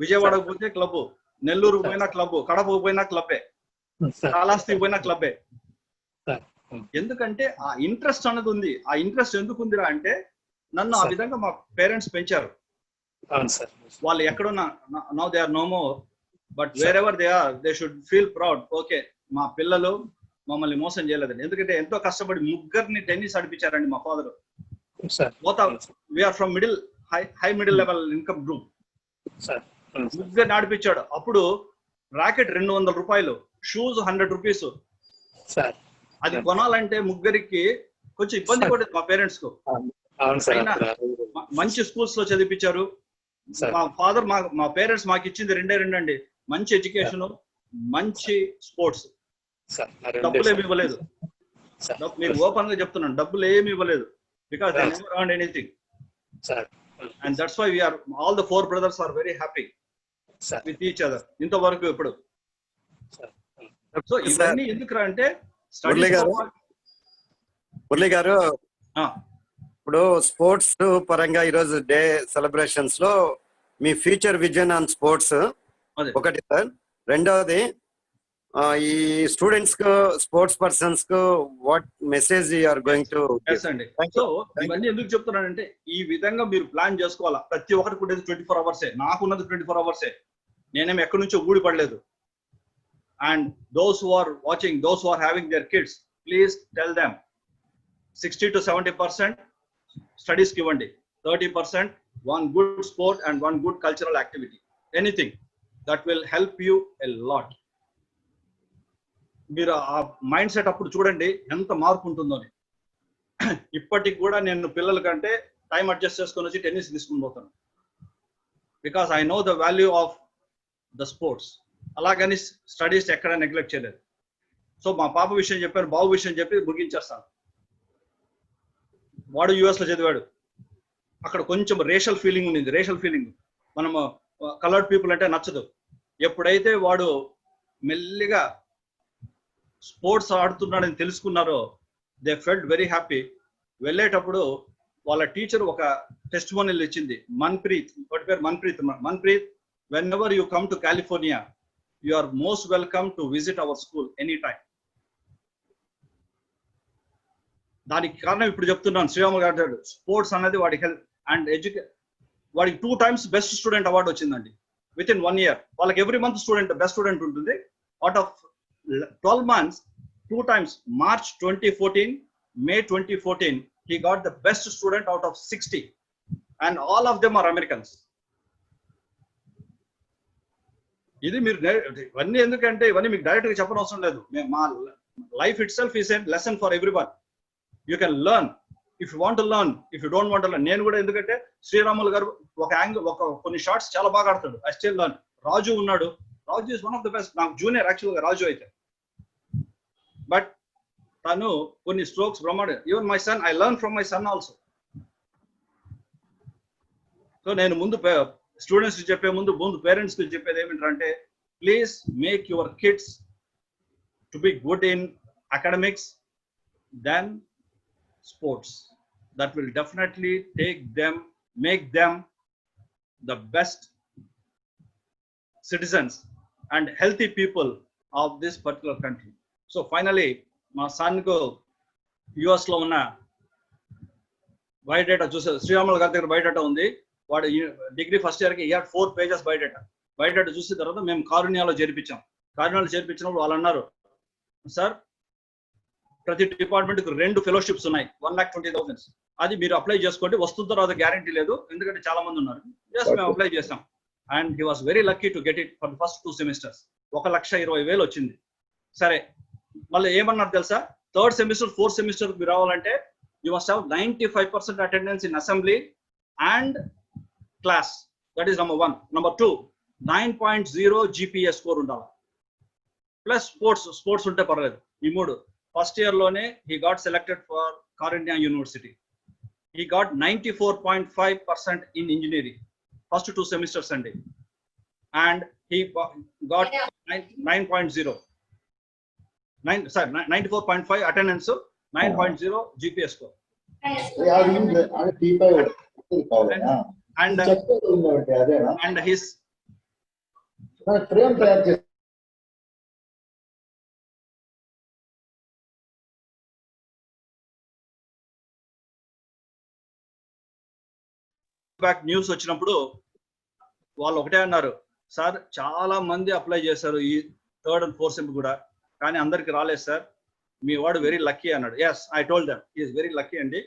విజయవాడకు పోతే క్లబ్, నెల్లూరుకు పోయినా క్లబ్, కడపకు పోయినా క్లబ్బే, కాళహస్తికి పోయినా క్లబ్బే. ఎందుకంటే ఆ ఇంట్రెస్ట్ అనేది ఉంది. ఆ ఇంట్రెస్ట్ ఎందుకు ఉందిరా అంటే నన్ను ఆ విధంగా మా పేరెంట్స్ పెంచారు. వాళ్ళు ఎక్కడున్నా now they are no more, but wherever they are they should feel proud. Okay, మా పిల్లలు మమ్మల్ని మోసం చేయలేదండి. ఎందుకంటే ఎంతో కష్టపడి 3 టెన్నిస్ ఆడిపించారండి మా father. We are from high middle level income group. 3 ఆడిపించాడు. అప్పుడు రాకెట్ 200 రూపాయలు, షూస్ 100 రూపీస్. అది కొనాలంటే 3కి కొంచెం ఇబ్బంది పడేది మా పేరెంట్స్ కు. మంచి స్కూల్స్ లో చదివించారు. మా ఫాదర్ మా పేరెంట్స్ మాకు ఇచ్చింది 2 అండి. మంచి ఎడ్యుకేషన్, మంచి స్పోర్ట్స్. డబ్బులు ఏమి ఇవ్వలేదు. మీరు ఓపెన్ గా చెప్తున్నాను, డబ్బులు ఏమి ఇవ్వలేదు. Because they never earned anything. And that's why we are all the 4 brothers are very happy with each other ఇంతవరకు ఇప్పుడు. సో ఇవన్నీ ఎందుకు అంటే మురళి గారు, ఇప్పుడు స్పోర్ట్స్ పరంగా ఈరోజు డే సెలబ్రేషన్స్ లో మీ ఫ్యూచర్ విజన్ ఆన్ స్పోర్ట్స్ ఒకటి సార్. రెండవది ఈ స్టూడెంట్స్ కు, స్పోర్ట్స్ పర్సన్స్ కు what message you are going to. So ఇవన్నీ ఎందుకు చెప్తున్నానంటే ఈ విధంగా మీరు ప్లాన్ చేసుకోవాలా. ప్రతి ఒక్కరికి ఉండేది 24 hours. నాకున్నది 24 hours. నేనేమి ఎక్కడి నుంచో ఊడి పడలేదు. And those who are watching, those who are having their kids, please tell them 60 to 70% studies కి ఇవ్వండి, 30% one good sport and one good cultural activity. Anything that will help you a lot. మీరు ఆ mind set అప్పుడు చూడండి ఎంత మార్పు ఉంటుందో. ఇప్పటికి కూడా నేను పిల్లల కంటే టైం అడ్జస్ట్ చేసుకొని వచ్చి టెన్నిస్ తీసుకుని పోతాను. Because I know the value of the sports. అలాగని స్టడీస్ ఎక్కడ నెగ్లెక్ట్ చేయలేదు. సో మా పాప విషయం చెప్పాను, బాబు విషయం చెప్పి ముగించేస్తాను. వాడు US లో చదివాడు. అక్కడ కొంచెం రేషల్ ఫీలింగ్ ఉండింది. రేషల్ ఫీలింగ్, మనము కలర్డ్ పీపుల్ అంటే నచ్చదు. ఎప్పుడైతే వాడు మెల్లిగా స్పోర్ట్స్ ఆడుతున్నాడని తెలుసుకున్నారో దే ఫెల్ట్ వెరీ హ్యాపీ. వెళ్ళేటప్పుడు వాళ్ళ టీచర్ ఒక టెస్టిమోనియల్ ఇచ్చింది, మన్ప్రీత్, వాటి పేరు Manpreet. Manpreet, whenever you come to California you are most welcome to visit our school any time. దానికి కారణం ఇప్పుడు చెప్తున్నాను. శ్రీరాములు గారు స్పోర్ట్స్ అనేది వాడి హెల్త్ అండ్ వాడికి 2 times బెస్ట్ స్టూడెంట్ అవార్డు వచ్చిందండి విత్ ఇన్ 1 year. వాళ్ళకి every month student best student ఉంటుంది. Out of 12 months 2 times, March 2014, May 2014, he got the best student out of 60, and all of them are Americans. ఇది మీరు ఇవన్నీ ఎందుకంటే ఇవన్నీ మీకు direct గా చెప్పనవసరం అవసరం లేదు. మా life it self is a lesson for everyone. You can learn if you want to learn, if you don't want to learn. నేను కూడా ఎందుకంటే శ్రీరాములు గారు కొన్ని షార్ట్స్ చాలా బాగా ఆడతాడు. I still learn. రాజు ఉన్నాడు. Raju is one of the best. నాకు జూనియర్ యాక్చువల్గా రాజు అయితే, బట్ తను కొన్ని స్ట్రోక్స్ బ్రహ్మాండ. Even my son, I learn from my son also. So నేను ముందు స్టూడెంట్స్ చెప్పే ముందు పేరెంట్స్ కి చెప్పేది ఏమిటంటే, please make your kids to be good in academics then sports. That will definitely make them the best citizens and healthy people of this particular country. So finally, మా sun కు US లో ఉన్న biodata చూసారు. శ్రీరాములు గారి దగ్గర biodata ఉంది. వాడు degree first year కి 4 pages బయోడేటా చూసిన తర్వాత మేము కారుణ్యాలో చేర్పించాం. కారుణ్యాలో చేర్పించినప్పుడు వాళ్ళు అన్నారు, సార్ ప్రతి డిపార్ట్మెంట్ కు 2 ఫెలోషిప్స్ ఉన్నాయి, 1,20,000. అది మీరు అప్లై చేసుకోండి, వస్తున్న తర్వాత గ్యారంటీ లేదు, ఎందుకంటే చాలా మంది ఉన్నారు. జస్ట్ మేము అప్లై చేస్తాం. And he was very lucky to get it for the first 2 semesters. 1,20,000 వచ్చింది. సరే, మళ్ళీ ఏమన్నారు తెలుసా, 3rd semester 4th semester మీరు రావాలంటే you must have 95% attendance in assembly and class. That is number 1. Number 2, 9.0 GPA score ఉండాలి. Plus sports ఉంటే పర్లేదు. ఈ 3 ఫస్ట్ ఇయర్ లోనే he got selected for Karunya university. He got 94.5% in engineering first 2 semesters అండి. And he got 9.0 94.5 attendance, 9.0 GPA score. And his back news వచ్చినప్పుడు వాళ్ళు ఒకటే అన్నారు, సార్ చాలా మంది అప్లై చేశారు ఈ 3rd and 4th sem కూడా, కానీ అందరికి రాలేదు సార్, మీ వాడు వెరీ లక్కీ అన్నాడు. Yes, I told them he is very lucky అండి.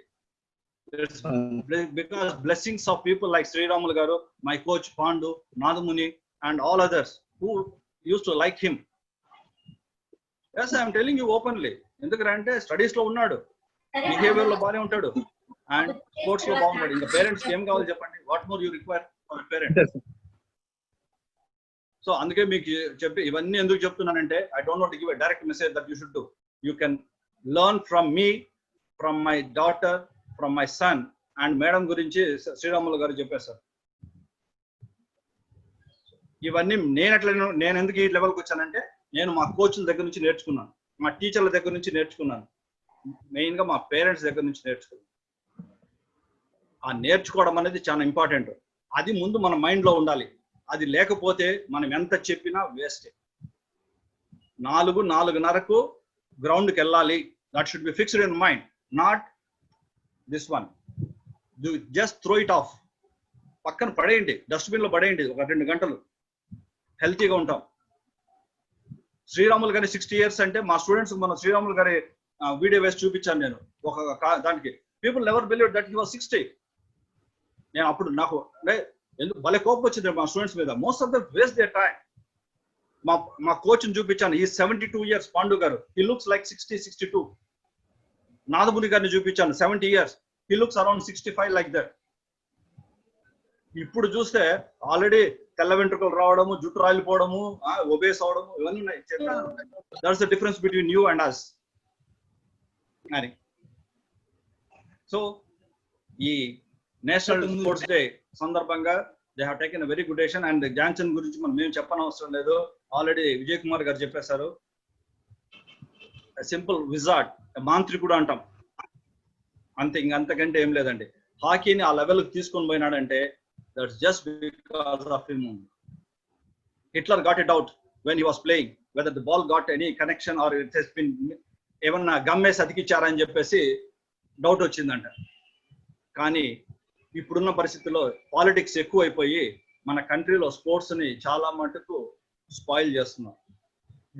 Because blessings of people like Sriramulu garu, my coach Pandu, Nadamuni, and all others who used to like him. Yes, I am telling you openly. ఎందుకంటే studies లో ఉన్నాడు, behaviour లో బాగానే ఉంటాడు, and sports లో బాగున్నాడు. ఇంకా పేరెంట్స్ ఏం కావాలి చెప్పండి? What more you require for parents? So అందుకే మీకు చెప్పి ఇవన్నీ ఎందుకు చెప్తున్నానంటే, I don't want to give a direct message that you should do. You can learn from me, from my daughter, from my sun. And madam గురించి శ్రీరాములు గారు చెప్పారు sir. ఇవన్నీ నేను ఎందుకు ఈ లెవెల్కి వచ్చానంటే, నేను మా కోచ్ల దగ్గర నుంచి నేర్చుకున్నాను, మా టీచర్ల దగ్గర నుంచి నేర్చుకున్నాను, మెయిన్ గా మా పేరెంట్స్ దగ్గర నుంచి నేర్చుకున్నాను. ఆ నేర్చుకోవడం అనేది చాలా ఇంపార్టెంట్. అది ముందు మన మైండ్ లో ఉండాలి. అది లేకపోతే మనం ఎంత చెప్పినా వేస్ట్. 4:30కు గ్రౌండ్కి వెళ్ళాలి. That should be fixed in mind, not this one. Just throw it of. పక్కన పడేయండి, డస్ట్బిన్ లో పడేయండి. ఒక 2 గంటలు హెల్తీగా ఉంటాం. శ్రీరాములు గారి 60 years అంటే మా స్టూడెంట్స్ మన శ్రీరాములు గారి వీడియో వేసి చూపించాను నేను ఒక దానికి. People never believe that he was 60. నేను అప్పుడు నాకు ఎందుకు భలే కోపం వచ్చింది మా స్టూడెంట్స్ మీద. Most of them waste their time. మా కోచ్ ని చూపించాను, ఈ 72 years పాండు గారు, హీ లుక్స్ లైక్ 60-62. నాదముని గారిని చూపించాను, 70 years, he looks around 65 like that. ఇప్పుడు చూస్తే ఆల్రెడీ తెల్ల వెంట్రుకలు రావడము, జుట్టు రాలిపోవడము, ఒబేస్ అవడము, ఇవన్నీ ఉన్నాయి. That's the difference between you and us అని. సో ఈ నేషనల్ స్పోర్ట్స్ డే సందర్భంగా they have taken a very good decision. And Johnson గురించి మేము చెప్పనవసరం లేదు, ఆల్రెడీ విజయ్ కుమార్ గారు చెప్పేశారు. సింపుల్ విజార్డ్, మాంత్రికుడు అంటాం అంతే, ఇంకంతకంటే ఏం లేదండి. హాకీని ఆ లెవెల్కి తీసుకొని పోయినాడంటే that's just because of him. Hitler got it out when he was playing, whether the ball got any connection or it he's been ఏమన్నా గమ్మేసి అతికిచ్చారని చెప్పేసి డౌట్ వచ్చిందంట. కానీ ఇప్పుడున్న పరిస్థితుల్లో పాలిటిక్స్ ఎక్కువైపోయి మన కంట్రీలో స్పోర్ట్స్ ని చాలా మటుకు స్పాయిల్ చేస్తున్నారు.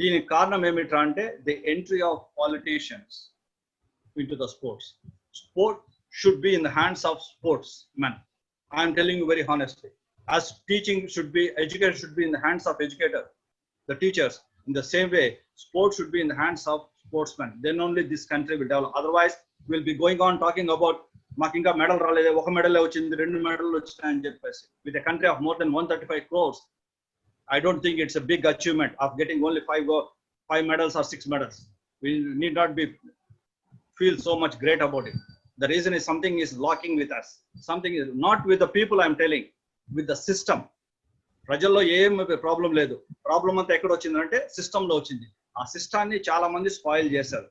దీనికి కారణం ఏమిట్రా అంటే the entry of politicians into the sports. Sport should be in the hands of sportsmen. I am telling you very honestly. As teaching should be, education should be in the hands of educators, the teachers. In the same way, sport should be in the hands of sportsmen. Then only this country will develop. Otherwise, we'll be going on talking about మాకు ఇంకా medal రాలేదు, ఒక medal వచ్చింది, 2 medal వచ్చినాయని చెప్పేసి. With a country of more than 135 crores, I don't think it's a big achievement of getting only 5 medals or 6 medals. We need not be feel so much great about it. The reason is something is locking with us. Something is not with the people, I'm telling, with the system. ప్రజల్లో ఏం problem లేదు. Problem అంతా ఎక్కడ వచ్చిందంటే సిస్టంలో వచ్చింది. ఆ సిస్టాన్ని చాలా మంది స్పాయిల్ చేశారు.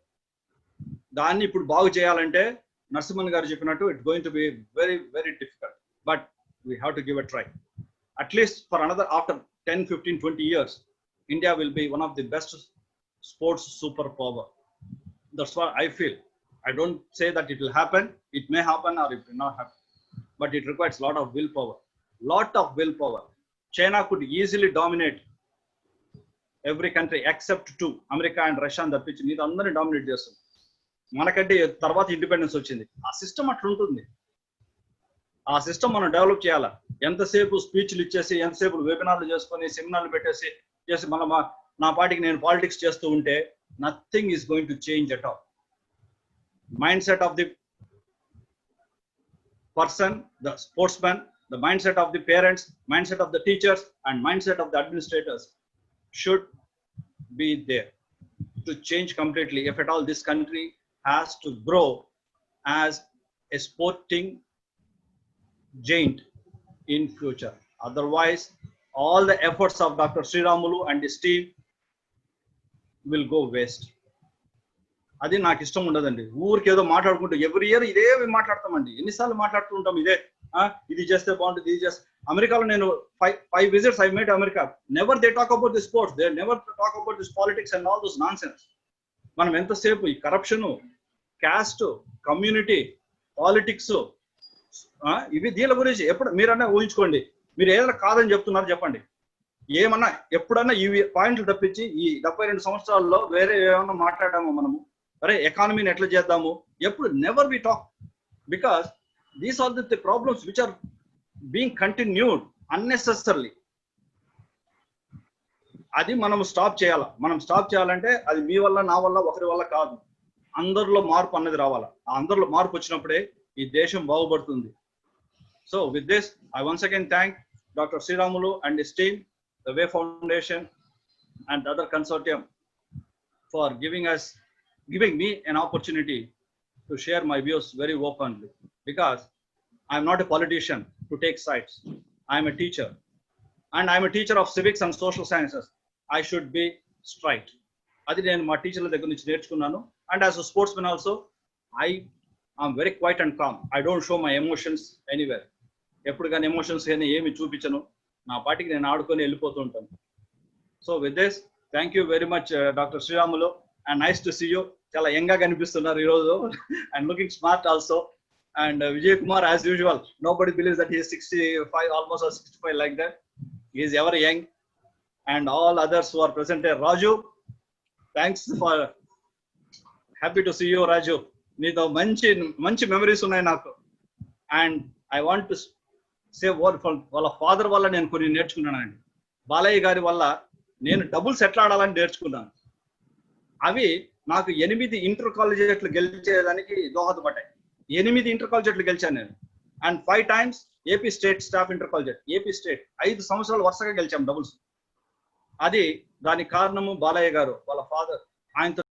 దాన్ని ఇప్పుడు బాగు చేయాలంటే నరసింహన్ గారు చెప్పినట్టు it's going to be very very difficult, but we have to give a try. At least for another after 10, 15, 20 years, India will be one of the best sports superpower. That's what I feel. I don't say that it will happen. It may happen or it will not happen, but it requires a lot of willpower. Lot of willpower. China could easily dominate every country except 2, America and Russia. And తప్పించి మీరు అందరినీ dominate చేస్తుంది. మనకంటే తర్వాత independence వచ్చింది. ఆ system అట్లా ఉంటుంది. ఆ సిస్టమ్ మనం డెవలప్ చేయాలా. ఎంతసేపు స్పీచ్లు ఇచ్చేసి, ఎంతసేపు వెబినార్లు చేసుకొని, సెమినార్లు పెట్టేసి చేసి మళ్ళీ నా పార్టీకి నేను పాలిటిక్స్ చేస్తూ ఉంటే nothing is going to change at all. Mindset of the person, the sportsman, the mindset of the parents, mindset of the teachers, and mindset of the administrators should be there to change completely. If at all this country has to grow as a sporting giant in future. Otherwise, all the efforts of Dr. Sriramulu and his team will go waste. అది నాకు ఇష్టం ఉండదండి. ఊరికి ఏదో మాట్లాడుకుంటూ every year ఇదే మాట్లాడతామండి. ఎన్నిసార్లు మాట్లాడుతూ ఉంటాం ఇదే, ఇది చేస్తే బాగుంటుంది, ఇది చేస్తే. అమెరికాలో నేను 5 visits I made America. Never they talk about the sports. They never talk about this politics and all those nonsense. మనం ఎంతసేపు ఈ కరప్షన్, క్యాస్ట్, కమ్యూనిటీ, పాలిటిక్స్, ఇవి దీని గురించి ఎప్పుడు మీరన్నా ఊహించుకోండి. మీరు ఏదైనా కాదని చెప్తున్నారు చెప్పండి. ఏమన్నా ఎప్పుడన్నా ఈ పాయింట్లు తప్పించి ఈ 72 సంవత్సరాల్లో వేరే ఏమన్నా మాట్లాడామో మనము? అరే ఎకానమీని ఎట్లా చేద్దాము? ఎప్పుడు never we talk, because these are the problems which are being continued unnecessary. అది మనం స్టాప్ చేయాలా. మనం స్టాప్ చేయాలంటే అది మీ వల్ల, నా వల్ల, ఒకరి వల్ల కాదు. అందరిలో మార్పు అన్నది రావాలా. ఆ అందరిలో మార్పు వచ్చినప్పుడే ఈ దేశం బాగుపడుతుంది. So with this I once again thank Dr. Sriramulu and his team, the Way Foundation and the other consortium for giving me an opportunity to share my views very openly, because I am not a politician to take sides. I am a teacher, and I am a teacher of civics and social sciences. I should be straight. Adi nenu ma teacherla దగ్గర నుంచి నేర్చుకున్నాను. And as a sportsman also, I am very quiet and calm. I don't show my emotions anywhere. ఎప్పుడు కానీ emotions కానీ ఏమి చూపించను. నా పార్టీకి నేను ఆడుకొని వెళ్ళిపోతూ ఉంటాను. So with this thank you very much doctor Sriramulu, and nice to see you. చాలా యంగ్ గా కనిపిస్తున్నారు ఈరోజు, and looking smart also. And Vijay Kumar, as usual, nobody believes that he is 65, almost 65 like that. He is ever young. And all others who are present here. Raju, thanks for, happy to see you Raju. నీతో మంచి మంచి memories ఉన్నాయి నాకు. And I want to say వాళ్ళ father వల్ల నేను కొన్ని నేర్చుకున్నానండి. బాలయ్య గారి వల్ల నేను డబుల్స్ ఎట్లా ఆడాలని నేర్చుకున్నాను. అవి నాకు 8 ఇంటర్ కాలేజీలు గెలిచేదానికి దోహదపడ్డాయి. 8 ఇంటర్ కాలేజీలు గెలిచాను నేను. And 5 times AP state staff inter college, AP state 5 సంవత్సరాలు వరుసగా గెలిచాం డబుల్స్. అది దానికి కారణము బాలయ్య గారు, వాళ్ళ ఫాదర్. ఆయనతో